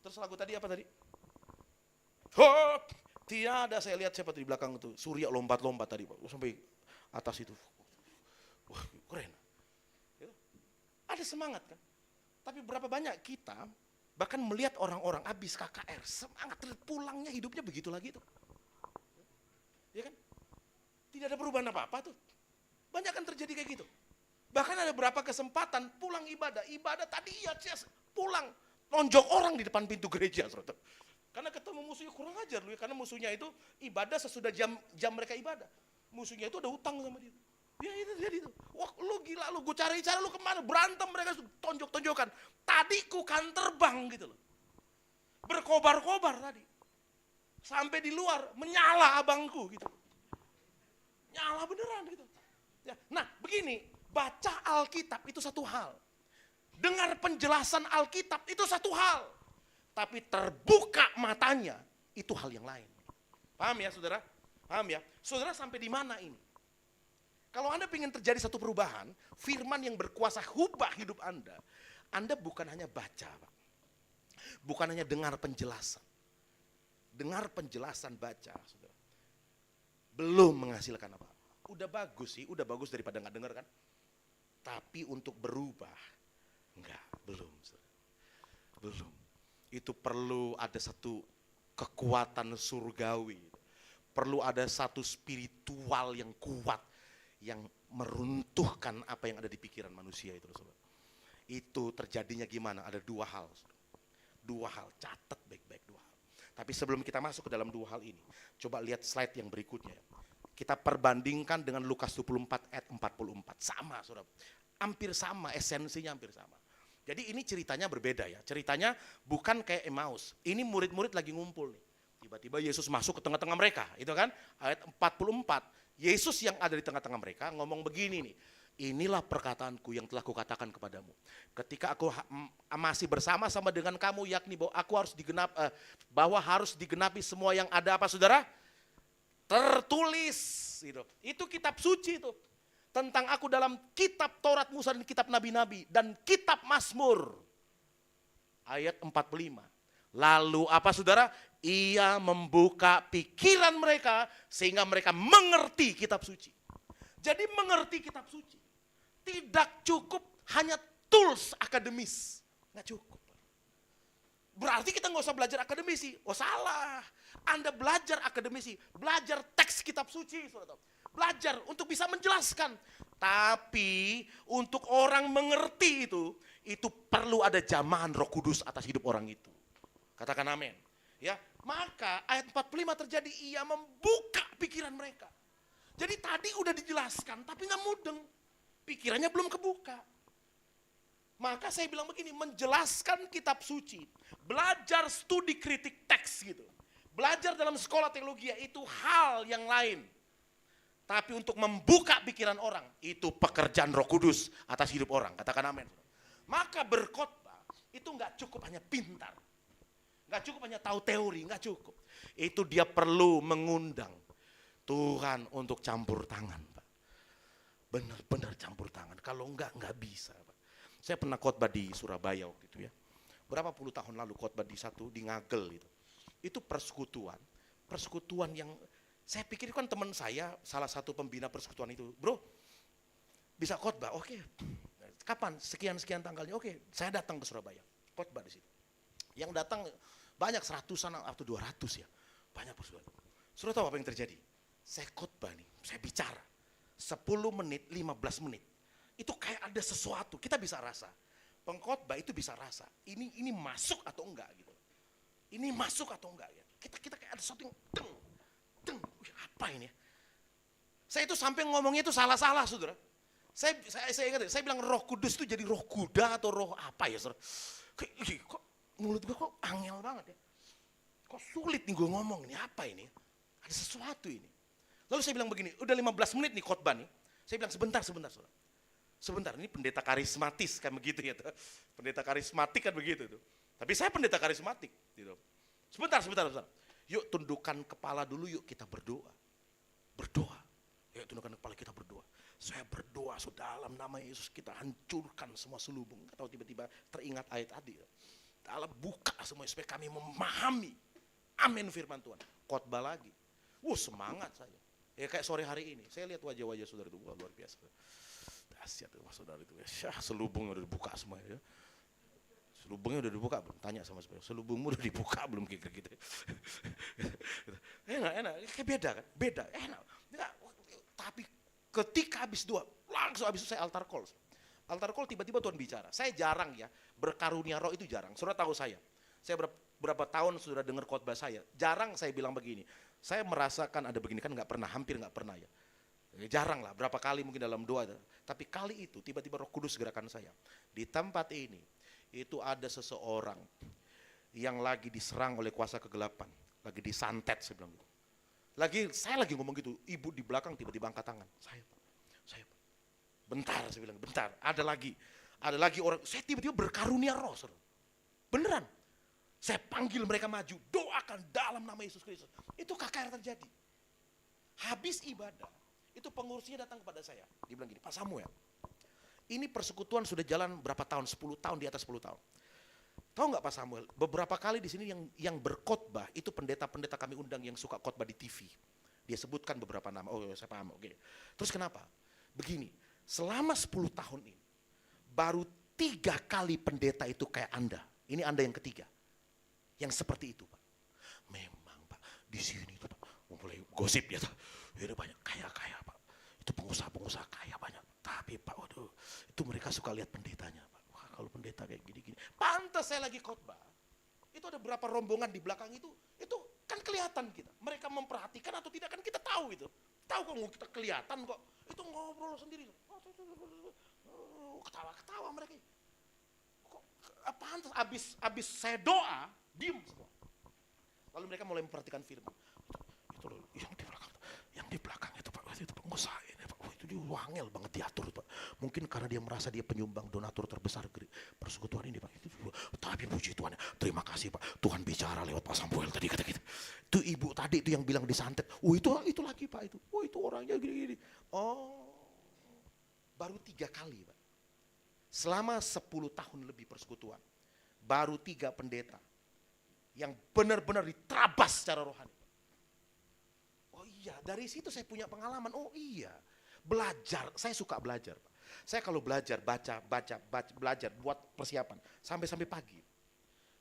Terus lagu tadi apa tadi? Hop, tiada, saya lihat siapa di belakang itu, Surya lompat-lompat tadi Pak, sampai atas itu. Wah, keren. Ada semangat kan? Tapi berapa banyak kita bahkan melihat orang-orang habis KKR, semangat pulangnya hidupnya begitu lagi tuh. Ya kan? Tidak ada perubahan apa-apa tuh. Banyak kan terjadi kayak gitu. Bahkan ada berapa kesempatan pulang ibadah tadi iya pulang, nonjok orang di depan pintu gereja, saudara. Karena ketemu musuhnya kurang ajar lu ya, karena musuhnya itu ibadah sesudah jam mereka ibadah. Musuhnya itu ada utang sama dia. Ya itu jadi itu. Wah lu gila lu, gue cari-cari lu kemana, berantem mereka tonjok-tonjokan. Tadi ku kan terbang gitu loh. Berkobar-kobar tadi. Sampai di luar menyala abangku gitu. Nyala beneran gitu. Ya, nah begini, baca Alkitab itu satu hal. Dengar penjelasan Alkitab itu satu hal. Tapi terbuka matanya itu hal yang lain. Paham ya saudara? Paham ya? Saudara sampai di mana ini? Kalau Anda ingin terjadi satu perubahan, firman yang berkuasa ubah hidup Anda bukan hanya baca, Pak. Bukan hanya dengar penjelasan. Dengar penjelasan baca, saudara. Belum menghasilkan apa-apa. Udah bagus sih, udah bagus daripada nggak dengar kan. Tapi untuk berubah, belum, saudara. Belum. Itu perlu ada satu kekuatan surgawi. Perlu ada satu spiritual yang kuat yang meruntuhkan apa yang ada di pikiran manusia itu, saudara. Itu terjadinya gimana? Ada dua hal, saudara. Dua hal, catat baik-baik dua hal. Tapi sebelum kita masuk ke dalam dua hal ini, coba lihat slide yang berikutnya. Kita perbandingkan dengan Lukas 24 ayat 44. Sama, saudara. Hampir sama, esensinya hampir sama. Jadi ini ceritanya berbeda ya. Ceritanya bukan kayak Emmaus. Ini murid-murid lagi ngumpul nih. Tiba-tiba Yesus masuk ke tengah-tengah mereka. Itu kan ayat 44. Yesus yang ada di tengah-tengah mereka ngomong begini nih. Inilah perkataanku yang telah kukatakan kepadamu. Ketika aku masih bersama-sama dengan kamu, yakni bahwa harus digenapi semua yang ada apa, saudara? Tertulis. Itu kitab suci itu. Tentang aku dalam kitab Taurat Musa dan kitab Nabi-Nabi dan kitab Mazmur. Ayat 45. Lalu apa, saudara? Ia membuka pikiran mereka sehingga mereka mengerti kitab suci. Jadi mengerti kitab suci. Tidak cukup hanya tools akademis. Nggak cukup. Berarti kita nggak usah belajar akademisi. Oh salah. Anda belajar akademisi. Belajar teks kitab suci. Belajar untuk bisa menjelaskan. Tapi untuk orang mengerti itu perlu ada jamahan Roh Kudus atas hidup orang itu. Katakan amin. Ya, maka ayat 45 terjadi, ia membuka pikiran mereka. Jadi tadi udah dijelaskan tapi nggak mudeng. Pikirannya belum kebuka. Maka saya bilang begini, menjelaskan kitab suci, belajar studi kritik teks gitu. Belajar dalam sekolah teologi itu hal yang lain. Tapi untuk membuka pikiran orang, itu pekerjaan Roh Kudus atas hidup orang. Katakan amin. Maka berkhotbah itu nggak cukup hanya pintar. Nggak cukup hanya tahu teori, nggak cukup. Itu dia perlu mengundang Tuhan untuk campur tangan, Pak. Benar-benar campur tangan. Kalau nggak bisa, Pak. Saya pernah khotbah di Surabaya waktu itu ya. Berapa puluh tahun lalu khotbah di Ngagel itu. Itu persekutuan yang saya pikir kan teman saya, salah satu pembina persekutuan itu. Bro, bisa khotbah? Oke. Kapan? Sekian-sekian tanggalnya. Oke, saya datang ke Surabaya. Khotbah di situ. Yang datang banyak 100-an atau 200 ya. Banyak persekutuan. Sudah tahu apa yang terjadi? Saya khotbah nih, saya bicara. 10 menit, 15 menit. Itu kayak ada sesuatu, kita bisa rasa. Pengkhotbah itu bisa rasa. Ini masuk atau enggak gitu. Ini masuk atau enggak ya. Kita kayak ada sesuatu yang deng. Apa ini ya? Saya itu sampai ngomongnya itu salah-salah, saudara. Saya ingat, saya bilang Roh Kudus itu jadi roh kuda atau roh apa ya, saudara. Kok mulut gue kok angel banget ya. Kok sulit nih gue ngomong ini, apa ini? Ada sesuatu ini. Lalu saya bilang begini, udah 15 menit nih khotbah nih. Saya bilang sebentar, saudara. Sebentar, ini pendeta karismatis kan begitu ya. Pendeta karismatik kan begitu tuh. Tapi saya pendeta karismatik gitu. Sebentar. Yuk tundukkan kepala dulu, yuk kita berdoa. Yuk tundukkan kepala, kita berdoa. Saya berdoa, dalam nama Yesus kita hancurkan semua selubung. Nggak tahu tiba-tiba teringat ayat tadi. Allah buka semua supaya kami memahami. Amin firman Tuhan. Khotbah lagi. Semangat saya. Ya kayak sore hari ini. Saya lihat wajah-wajah saudara itu luar biasa. Dahsyat saudara itu. Selubungnya udah dibuka semua ya. Selubungnya udah dibuka, tanya sama saya, selubungmu udah dibuka belum kira gitu. Enak, kayak beda kan? Beda, enak. Tapi ketika habis doa, langsung habis itu saya altar call. Altar call tiba-tiba Tuhan bicara. Saya jarang ya, berkarunia roh itu jarang. Saudara tahu saya berapa tahun sudah dengar khotbah saya, jarang saya bilang begini. Saya merasakan ada begini kan hampir nggak pernah ya. Jarang lah, berapa kali mungkin dalam doa. Tapi kali itu tiba-tiba Roh Kudus gerakan saya. Di tempat ini, itu ada seseorang yang lagi diserang oleh kuasa kegelapan. Lagi disantet, saya bilang gitu. Saya lagi ngomong gitu, ibu di belakang tiba-tiba angkat tangan. Saya Pak. Bentar, saya bilang, bentar. Ada lagi orang, saya tiba-tiba berkarunia roh. Beneran. Saya panggil mereka maju, doakan dalam nama Yesus Kristus. Itu KKR terjadi. Habis ibadah, itu pengurusnya datang kepada saya. Dia bilang gini, Pak Samuel, ini persekutuan sudah jalan berapa tahun? 10 tahun, di atas 10 tahun. Tahu nggak Pak Samuel, beberapa kali di sini yang berkhotbah itu pendeta-pendeta kami undang yang suka khotbah di TV. Dia sebutkan beberapa nama. Oh, saya paham. Oke. Terus kenapa? Begini, selama 10 tahun ini baru 3 kali pendeta itu kayak Anda. Ini Anda yang ketiga. Yang seperti itu, Pak. Memang Pak, di sini tuh Pak, mulai gosip ya, ini banyak kaya-kaya Pak. Itu pengusaha-pengusaha kaya banyak. Tapi Pak, waduh, itu mereka suka lihat pendetanya Pak. Wah, kalau pendeta kayak gini-gini. Pantas saya lagi khotbah. Itu ada beberapa rombongan di belakang itu kan kelihatan kita. Mereka memperhatikan atau tidak kan kita tahu itu. Tahu kok kita kelihatan kok. Itu ngobrol sendiri. Ketawa-ketawa mereka. Kok pantas abis saya doa, diem semua. Lalu mereka mulai memperhatikan firman. Itu loh, yang di belakang itu Pak, itu pengusaha ini Pak. Oh, itu dia wangel banget diatur Pak. Mungkin karena dia merasa dia penyumbang donatur terbesar persekutuan ini Pak. Tapi puji Tuhan, terima kasih Pak. Tuhan bicara lewat Pak Samuel tadi kata gitu. Itu ibu tadi itu yang bilang disantet. Oh itu lagi Pak itu. Oh itu orangnya gini-gini. Oh baru 3 kali Pak. Selama 10 tahun lebih persekutuan. Baru 3 pendeta. Yang benar-benar diterabas secara rohani. Oh iya, dari situ saya punya pengalaman. Oh iya, belajar. Saya suka belajar Pak. Saya kalau belajar, baca, belajar, buat persiapan. Sampai pagi.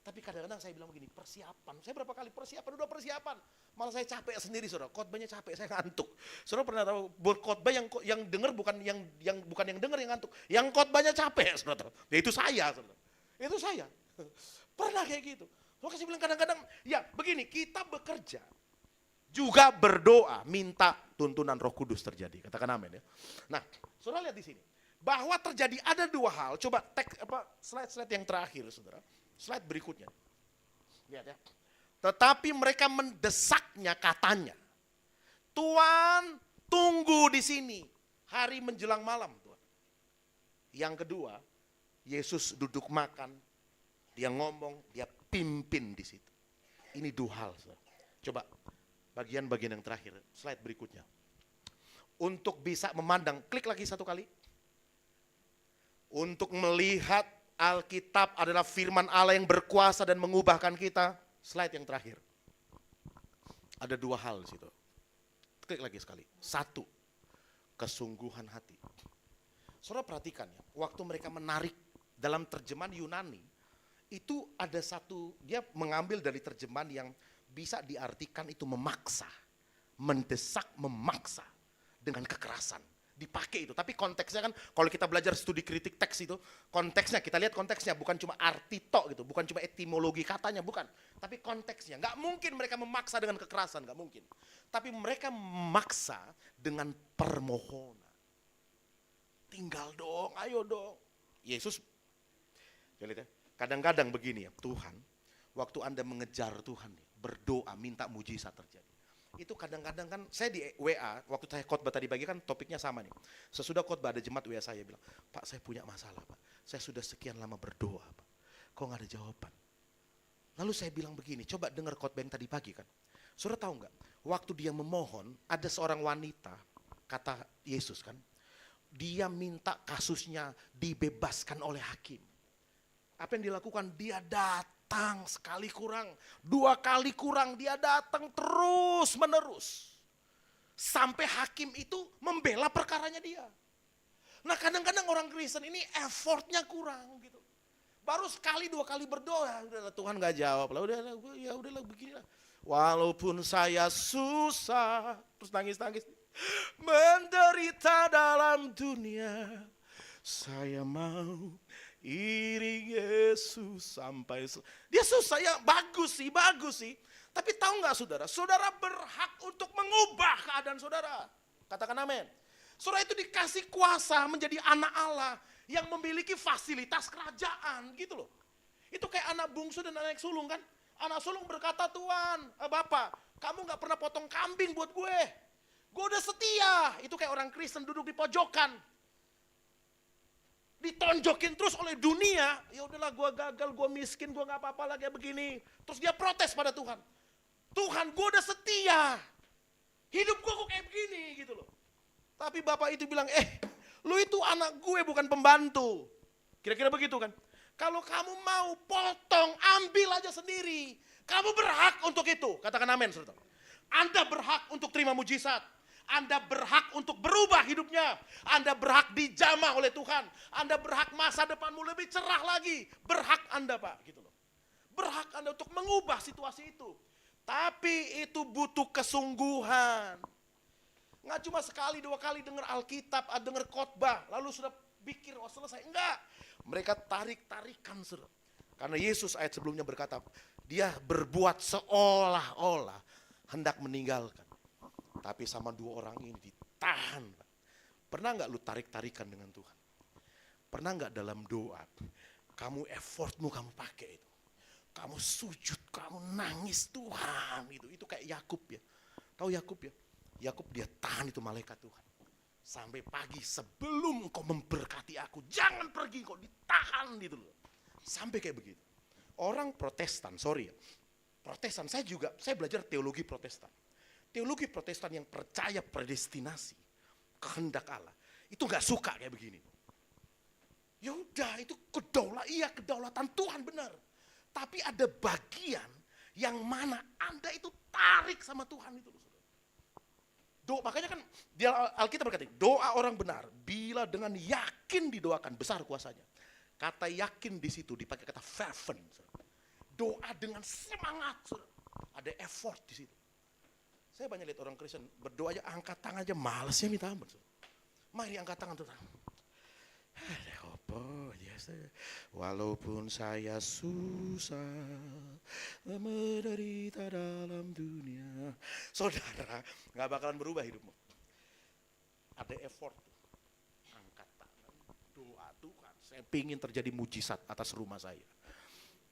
Tapi kadang-kadang saya bilang begini, persiapan. Saya berapa kali udah persiapan. Malah saya capek sendiri saudara, khotbahnya capek, saya ngantuk. Saudara pernah tahu, buat khotbah yang dengar bukan yang dengar yang ngantuk. Yang khotbahnya capek saudara. Ya itu saya saudara. Itu saya. Pernah kayak gitu. Maka saya bilang kadang-kadang, ya begini, kita bekerja. Juga berdoa, minta tuntunan Roh Kudus terjadi. Katakan amin ya. Nah, saudara lihat di sini. Bahwa terjadi ada 2 hal. Coba slide yang terakhir saudara. Slide berikutnya. Lihat ya. Tetapi mereka mendesaknya katanya. Tuhan tunggu di sini. Hari menjelang malam Tuhan. Yang kedua, Yesus duduk makan. Dia ngomong, dia pimpin di situ. Ini 2 hal saudara. Coba bagian-bagian yang terakhir. Slide berikutnya. Untuk bisa memandang, klik lagi 1 kali. Untuk melihat Alkitab adalah firman Allah yang berkuasa dan mengubahkan kita. Slide yang terakhir. Ada 2 hal di situ. Klik lagi sekali. 1, kesungguhan hati. Saudara perhatikan ya, waktu mereka menarik dalam terjemahan Yunani, itu ada satu, dia mengambil dari terjemahan yang bisa diartikan itu memaksa, mendesak, memaksa dengan kekerasan. Dipakai itu, tapi konteksnya kan kalau kita belajar studi kritik teks itu, konteksnya kita lihat konteksnya bukan cuma arti tok gitu, bukan cuma etimologi katanya, bukan, tapi konteksnya. Nggak mungkin mereka memaksa dengan kekerasan, nggak mungkin. Tapi mereka memaksa dengan permohonan. Tinggal dong, ayo dong. Yesus, ya lihat ya, kadang-kadang begini ya, Tuhan, waktu Anda mengejar Tuhan, berdoa, minta mujizat terjadi. Itu kadang-kadang kan, saya di WA, waktu saya khotbah tadi pagi kan topiknya sama nih. Sesudah khotbah ada jemaat WA saya bilang, Pak saya punya masalah Pak, saya sudah sekian lama berdoa Pak, kok gak ada jawaban. Lalu saya bilang begini, coba dengar khotbah yang tadi pagi kan. Saudara tahu nggak? Waktu dia memohon, ada seorang wanita, kata Yesus kan, dia minta kasusnya dibebaskan oleh hakim. Apa yang dilakukan? Dia datang sekali kurang, 2 kali kurang, dia datang terus menerus. Sampai hakim itu membela perkaranya dia. Nah kadang-kadang orang Kristen ini effortnya kurang gitu. Baru sekali 2 kali berdoa, udahlah Tuhan gak jawab lah, udahlah beginilah. Walaupun saya susah, terus nangis-nangis, menderita dalam dunia, saya mau iring Yesus sampai dia susah ya, bagus sih. Tapi tahu nggak saudara? Saudara berhak untuk mengubah keadaan saudara. Katakan amin. Saudara itu dikasih kuasa menjadi anak Allah yang memiliki fasilitas kerajaan gitu loh. Itu kayak anak bungsu dan anak sulung kan. Anak sulung berkata, Tuhan, Bapak, kamu nggak pernah potong kambing buat gue. Gue udah setia. Itu kayak orang Kristen duduk di pojokan. Ditonjokin terus oleh dunia, ya udahlah gue gagal, gue miskin, gue nggak apa-apa lagi begini. Terus dia protes pada Tuhan. Tuhan, gue udah setia, hidup gue kok kayak begini gitu loh. Tapi bapak itu bilang, lu itu anak gue bukan pembantu. Kira-kira begitu kan? Kalau kamu mau potong, ambil aja sendiri. Kamu berhak untuk itu. Katakan amin, saudara. Anda berhak untuk terima mujizat. Anda berhak untuk berubah hidupnya. Anda berhak dijamah oleh Tuhan. Anda berhak masa depanmu lebih cerah lagi. Berhak Anda Pak, gitu loh. Berhak Anda untuk mengubah situasi itu. Tapi itu butuh kesungguhan. Nggak cuma sekali, 2 kali dengar Alkitab, dengar khotbah, lalu sudah pikir, oh selesai. Enggak. Mereka tarik-tarikan, saudara. Karena Yesus ayat sebelumnya berkata, dia berbuat seolah-olah hendak meninggalkan. Tapi sama 2 orang ini ditahan. Pernah nggak lu tarik-tarikan dengan Tuhan? Pernah nggak dalam doa, kamu effortmu kamu pakai itu. Kamu sujud, kamu nangis Tuhan. Itu kayak Yakub ya. Tahu Yakub ya? Yakub dia tahan itu malaikat Tuhan. Sampai pagi sebelum engkau memberkati aku, jangan pergi, kok ditahan gitu loh. Sampai kayak begitu. Orang Protestan, sorry ya. Protestan, saya belajar teologi Protestan. Teologi Protestan yang percaya predestinasi, kehendak Allah, itu gak suka kayak begini. Ya udah, itu kedaulatan Tuhan benar. Tapi ada bagian yang mana Anda itu tarik sama Tuhan itu. Makanya kan di Alkitab berkata, doa orang benar bila dengan yakin didoakan besar kuasanya. Kata yakin di situ dipakai kata fervent. Doa dengan semangat, ada effort di situ. Saya banyak lihat orang Kristen berdoa aja angkat tangan aja males ya minta ampun. Mari angkat tangan Tuhan. Walaupun saya susah menderita dalam dunia, saudara nggak bakalan berubah hidupmu. Ada effort. Angkat tangan, doa Tuhan. Saya pingin terjadi mujizat atas rumah saya.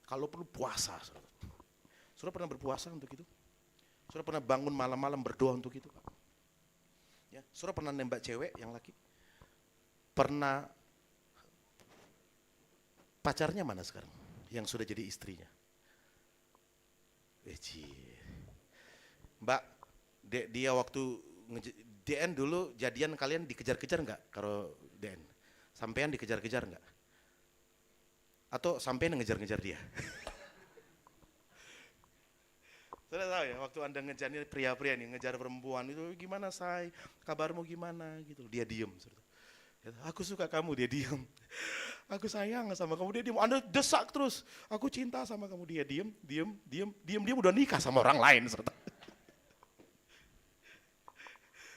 Kalau perlu puasa, saudara pernah berpuasa untuk itu? Saudara pernah bangun malam-malam berdoa untuk itu? Ya, saudara pernah nembak cewek yang laki? Pernah pacarnya mana sekarang? Yang sudah jadi istrinya? Mbak, dia waktu DN dulu jadian kalian dikejar-kejar nggak? Kalau DN, sampean dikejar-kejar nggak? Atau sampean ngejar-ngejar dia? Saudara tahu ya, waktu Anda ngejar ini pria-pria nih, ngejar perempuan itu gimana say? Kabarmu gimana gitu? Dia diem. Aku suka kamu, dia diem. Aku sayang sama kamu, dia diem. Anda desak terus, aku cinta sama kamu, dia diem udah nikah sama orang lain.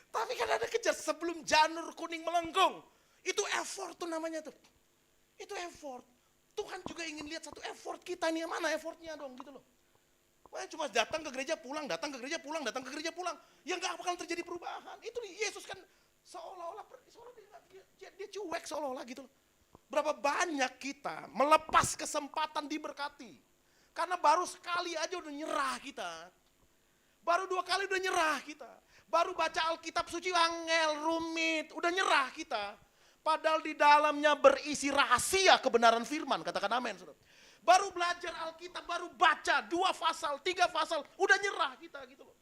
Tapi kan ada kejar sebelum janur kuning melengkung. Itu effort tuh namanya tuh. Itu effort. Tuhan juga ingin lihat satu effort kita nih, mana effortnya dong gitu loh. Makanya cuma datang ke gereja pulang, datang ke gereja pulang, datang ke gereja pulang. Yang gak bakal terjadi perubahan. Itu Yesus kan seolah-olah dia cuek seolah-olah gitu loh. Berapa banyak kita melepas kesempatan diberkati. Karena baru sekali aja udah nyerah kita. Baru 2 kali udah nyerah kita. Baru baca Alkitab suci angel, rumit, udah nyerah kita. Padahal di dalamnya berisi rahasia kebenaran firman, katakan amin. Baru belajar Alkitab, baru baca 2 pasal, 3 pasal, udah nyerah kita gitu loh.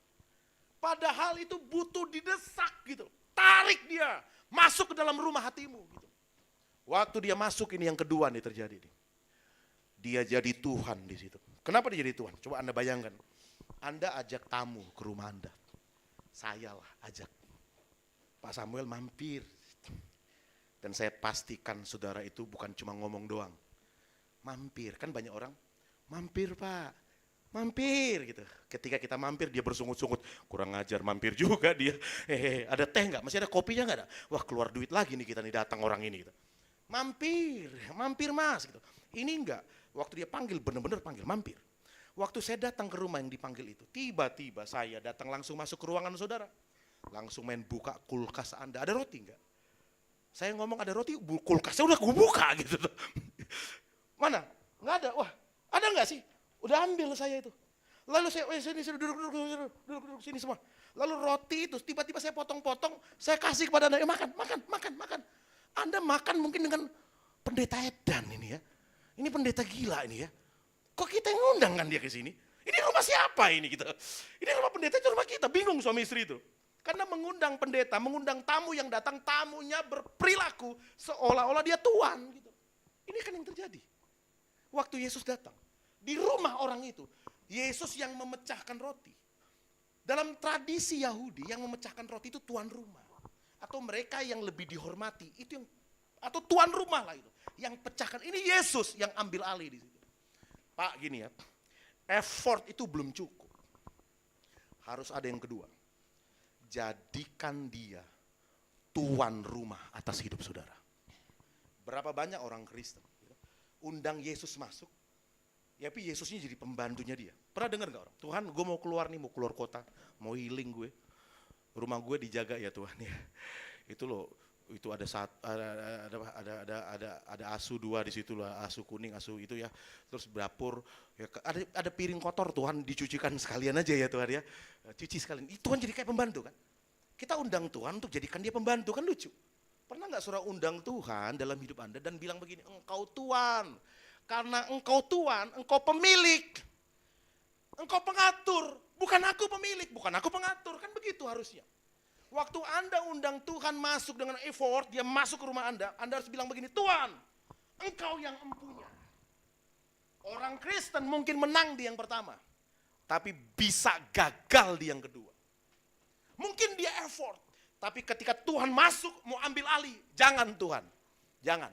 Padahal itu butuh didesak gitu. Tarik dia, masuk ke dalam rumah hatimu gitu. Waktu dia masuk ini yang kedua nih terjadi nih. Dia jadi Tuhan di situ. Kenapa dia jadi Tuhan? Coba Anda bayangkan. Anda ajak tamu ke rumah Anda. Saya lah ajak. Pak Samuel mampir. Dan saya pastikan saudara itu bukan cuma ngomong doang. Mampir, kan banyak orang, mampir Pak, mampir gitu. Ketika kita mampir dia bersungut-sungut, kurang ngajar mampir juga dia. Ada teh nggak? Masih ada kopinya nggak ada? Wah keluar duit lagi nih kita nih datang orang ini gitu. Mampir mas gitu. Ini enggak, waktu dia panggil benar-benar panggil mampir. Waktu saya datang ke rumah yang dipanggil itu, tiba-tiba saya datang langsung masuk ke ruangan saudara. Langsung main buka kulkas Anda, ada roti enggak? Saya ngomong ada roti, kulkasnya udah gue buka gitu. Mana? Nggak ada. Wah, ada nggak sih? Udah ambil saya itu. Lalu saya sini duduk sini semua. Lalu roti itu tiba-tiba saya potong-potong, saya kasih kepada Anda, makan. Anda makan mungkin dengan pendeta edan ini ya. Ini pendeta gila ini ya. Kok kita yang ngundang kan dia ke sini? Ini rumah siapa ini gitu? Ini rumah pendeta, itu rumah kita. Bingung suami istri itu. Karena mengundang pendeta, mengundang tamu yang datang, tamunya berperilaku seolah-olah dia tuan gitu. Ini kan yang terjadi. Waktu Yesus datang, di rumah orang itu, Yesus yang memecahkan roti. Dalam tradisi Yahudi, yang memecahkan roti itu tuan rumah. Atau mereka yang lebih dihormati, itu yang atau tuan rumah lah itu. Yang pecahkan, ini Yesus yang ambil alih di situ. Pak gini ya, effort itu belum cukup. harus ada yang kedua. Jadikan dia tuan rumah atas hidup saudara. Berapa banyak orang Kristen undang Yesus masuk, ya tapi Yesusnya jadi pembantunya dia. Pernah dengar gak orang? Tuhan, gue mau keluar nih, mau keluar kota, mau healing gue. Rumah gue dijaga ya Tuhan ya. Itu loh, itu ada asu 2 di situ lah, asu kuning, asu itu ya. Terus dapur, ya, ada piring kotor Tuhan dicucikan sekalian aja ya Tuhan ya. Cuci sekalian. Tuhan jadi kayak pembantu kan. Kita undang Tuhan untuk jadikan dia pembantu, kan lucu. Pernah gak saudara undang Tuhan dalam hidup Anda dan bilang begini, engkau Tuhan. Karena engkau Tuhan, engkau pemilik. Engkau pengatur, bukan aku pemilik, bukan aku pengatur. Kan begitu harusnya. Waktu Anda undang Tuhan masuk dengan effort, dia masuk ke rumah Anda harus bilang begini, Tuhan, engkau yang empunya. Orang Kristen mungkin menang di yang pertama, tapi bisa gagal di yang kedua. Mungkin dia effort, tapi ketika Tuhan masuk mau ambil alih, jangan Tuhan. Jangan.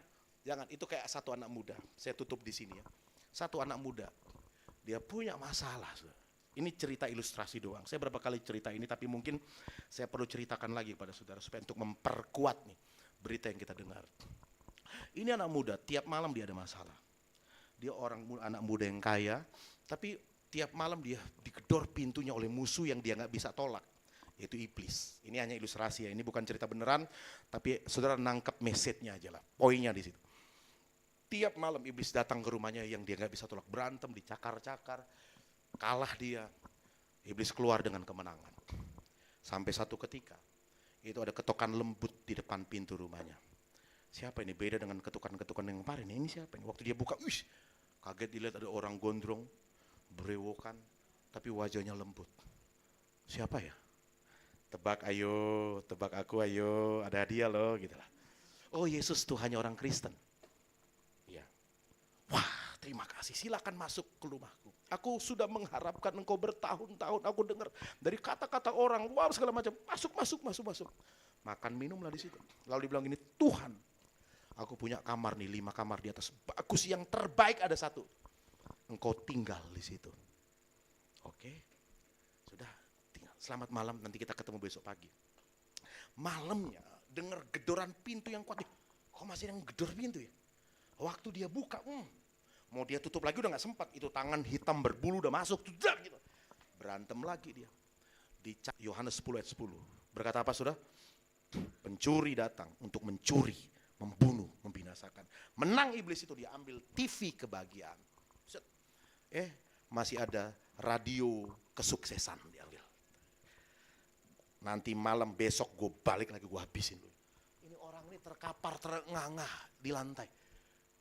Itu kayak satu anak muda. Saya tutup di sini ya. Satu anak muda, dia punya masalah. Ini cerita ilustrasi doang. Saya berapa kali cerita ini, tapi mungkin saya perlu ceritakan lagi kepada saudara supaya untuk memperkuat nih berita yang kita dengar. Ini anak muda, tiap malam dia ada masalah. Dia anak muda yang kaya, tapi tiap malam dia digedor pintunya oleh musuh yang dia nggak bisa tolak. Yaitu iblis. Ini hanya ilustrasi ya, ini bukan cerita beneran, tapi saudara nangkep message-nya aja lah, poinnya di situ. Tiap malam iblis datang ke rumahnya yang dia nggak bisa tolak, berantem, dicakar-cakar, kalah dia, iblis keluar dengan kemenangan. Sampai satu ketika, itu ada ketukan lembut di depan pintu rumahnya. Siapa ini? Beda dengan ketukan-ketukan yang kemarin, ini siapa ini? Waktu dia buka, kaget dilihat ada orang gondrong, berewokan, tapi wajahnya lembut. Siapa ya? Tebak ayo, tebak aku ayo, ada hadiah loh gitu lah. Oh Yesus Tuhannya orang Kristen. Ya. Wah terima kasih, silakan masuk ke rumahku. Aku sudah mengharapkan engkau bertahun-tahun, aku dengar dari kata-kata orang, wow segala macam, masuk. Makan minumlah di situ. Lalu dibilang gini, Tuhan, aku punya kamar nih, 5 kamar di atas, bagus yang terbaik ada 1. Engkau tinggal di situ. Oke, sudah. Selamat malam, nanti kita ketemu besok pagi. Malamnya dengar gedoran pintu yang kuat. Kok masih ada yang gedor pintu ya? Waktu dia buka, mau dia tutup lagi udah gak sempat. Itu tangan hitam berbulu udah masuk. Gitu. Berantem lagi dia. Di Yohanes 10 ayat 10. Berkata apa saudara? Pencuri datang untuk mencuri, membunuh, membinasakan. Menang iblis itu, dia ambil TV kebahagiaan. Masih ada radio kesuksesan diambil. Nanti malam besok gue balik lagi, gue habisin. Ini orang ini terkapar, terengah-engah di lantai.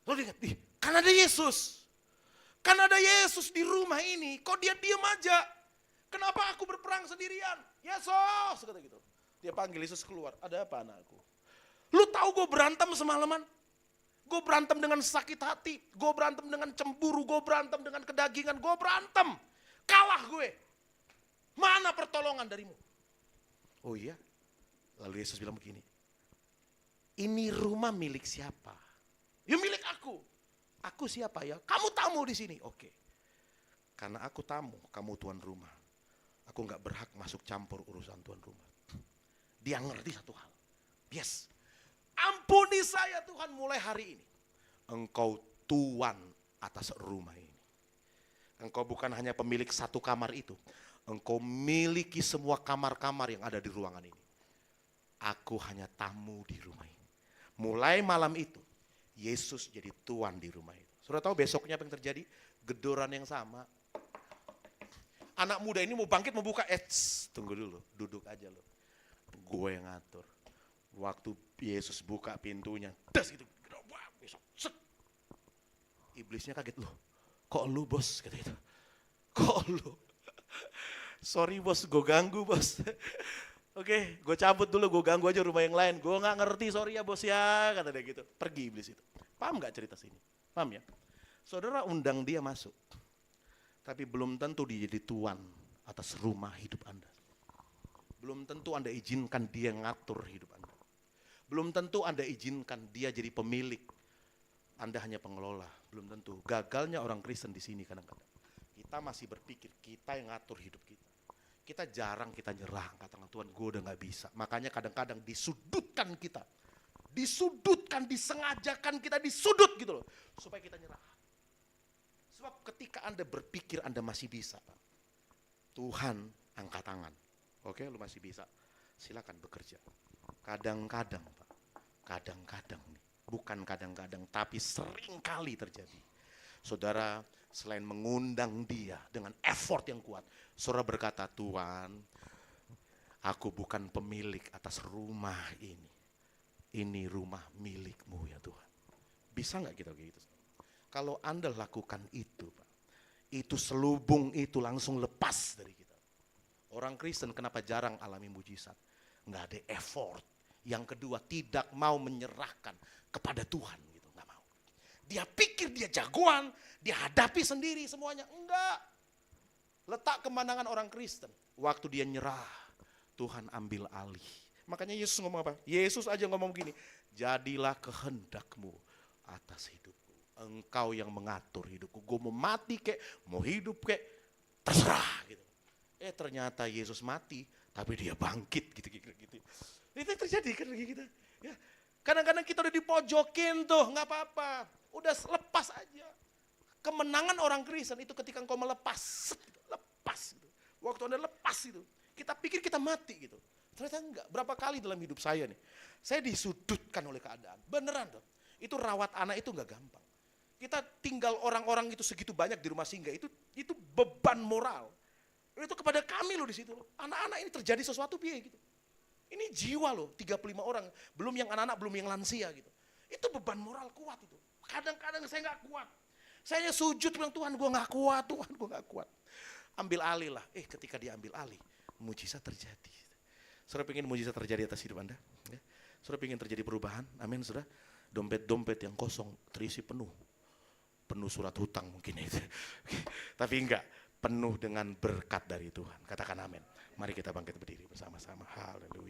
Lalu dia lihat, kan ada Yesus. Kan ada Yesus di rumah ini, kok dia diam aja? Kenapa aku berperang sendirian? Yesus, kata gitu. Dia panggil Yesus keluar, ada apa anakku? Lu tahu gue berantem semalaman? Gue berantem dengan sakit hati, gue berantem dengan cemburu, gue berantem dengan kedagingan, gue berantem. Kalah gue. Mana pertolongan darimu? Oh iya, lalu Yesus bilang begini, ini rumah milik siapa? Ya milik aku. Aku siapa ya? Kamu tamu di sini. Oke. Karena aku tamu, kamu tuan rumah. Aku nggak berhak masuk campur urusan tuan rumah. Dia ngerti satu hal. Yes. Ampuni saya Tuhan mulai hari ini. Engkau tuan atas rumah ini. Engkau bukan hanya pemilik 1 kamar itu. Engkau miliki semua kamar-kamar yang ada di ruangan ini. Aku hanya tamu di rumah ini. Mulai malam itu, Yesus jadi tuan di rumah itu. Sudah tahu besoknya apa yang terjadi? Gedoran yang sama. Anak muda ini mau bangkit, mau buka. Tunggu dulu, duduk aja lo. Gue yang ngatur. Waktu Yesus buka pintunya, gitu. Besok, iblisnya kaget, loh. Kok lu bos? Kata itu. Kok lu? Sorry bos, gue ganggu bos. Oke, gue cabut dulu, gue ganggu aja rumah yang lain. Gue gak ngerti, sorry ya bos ya, kata dia gitu. Pergi iblis itu. Paham gak cerita sini? Paham ya? Saudara undang dia masuk. Tapi belum tentu dia jadi tuan atas rumah hidup Anda. Belum tentu Anda izinkan dia ngatur hidup Anda. Belum tentu Anda izinkan dia jadi pemilik. Anda hanya pengelola, belum tentu. Gagalnya orang Kristen di sini kadang-kadang. Kita masih berpikir kita yang ngatur hidup kita. Kita jarang kita nyerah, katakan Tuhan gue udah gak bisa. Makanya kadang-kadang disudutkan kita. Disudutkan, disengajakan kita disudut gitu loh. Supaya kita nyerah. Sebab ketika Anda berpikir Anda masih bisa, Pak, Tuhan angkat tangan. Oke, lu masih bisa. Silakan bekerja. Kadang-kadang, Pak. Kadang-kadang nih. Bukan kadang-kadang, tapi sering kali terjadi. Saudara, selain mengundang dia dengan effort yang kuat, saudara berkata, Tuhan, aku bukan pemilik atas rumah ini. Ini rumah milikmu ya Tuhan. Bisa gak kita begitu? Kalau Anda lakukan itu, Pak, itu selubung itu langsung lepas dari kita. Orang Kristen kenapa jarang alami mujizat? Nggak ada effort. Yang kedua, tidak mau menyerahkan kepada Tuhan gitu, nggak mau. Dia pikir dia jagoan, dia hadapi sendiri semuanya. Enggak. Letak kemenangan orang Kristen. Waktu dia nyerah, Tuhan ambil alih. Makanya Yesus ngomong apa? Yesus aja ngomong gini, jadilah kehendakmu atas hidupku. Engkau yang mengatur hidupku. Gue mau mati kek, mau hidup kek, terserah gitu. Ternyata Yesus mati, tapi dia bangkit gitu. Itu yang terjadi kan lagi kita. Ya. Kadang-kadang kita udah dipojokin tuh, nggak apa-apa. Udah lepas aja. Kemenangan orang Kristen itu ketika engkau melepas, lepas. Gitu. Waktu Anda lepas itu, kita pikir kita mati gitu. Ternyata enggak. Berapa kali dalam hidup saya nih, saya disudutkan oleh keadaan. Beneran tuh. Itu rawat anak itu nggak gampang. Kita tinggal orang-orang itu segitu banyak di rumah singgah, itu beban moral. Itu kepada kami loh di situ. Anak-anak ini terjadi sesuatu biaya gitu. Ini jiwa loh, 35 orang. Belum yang anak-anak, belum yang lansia gitu. Itu beban moral kuat itu. Kadang-kadang saya gak kuat. Saya sujud bilang, Tuhan gue gak kuat, Tuhan gue gak kuat. Ambil alih lah. Ketika dia ambil alih, mujizat terjadi. Saudara pengen mujizat terjadi atas hidup Anda? Ya. Saudara pengen terjadi perubahan? Amin saudara. Dompet-dompet yang kosong terisi penuh. Penuh surat hutang mungkin itu. Tapi enggak. Penuh dengan berkat dari Tuhan. Katakan amin. Mari kita bangkit berdiri bersama-sama. Haleluya.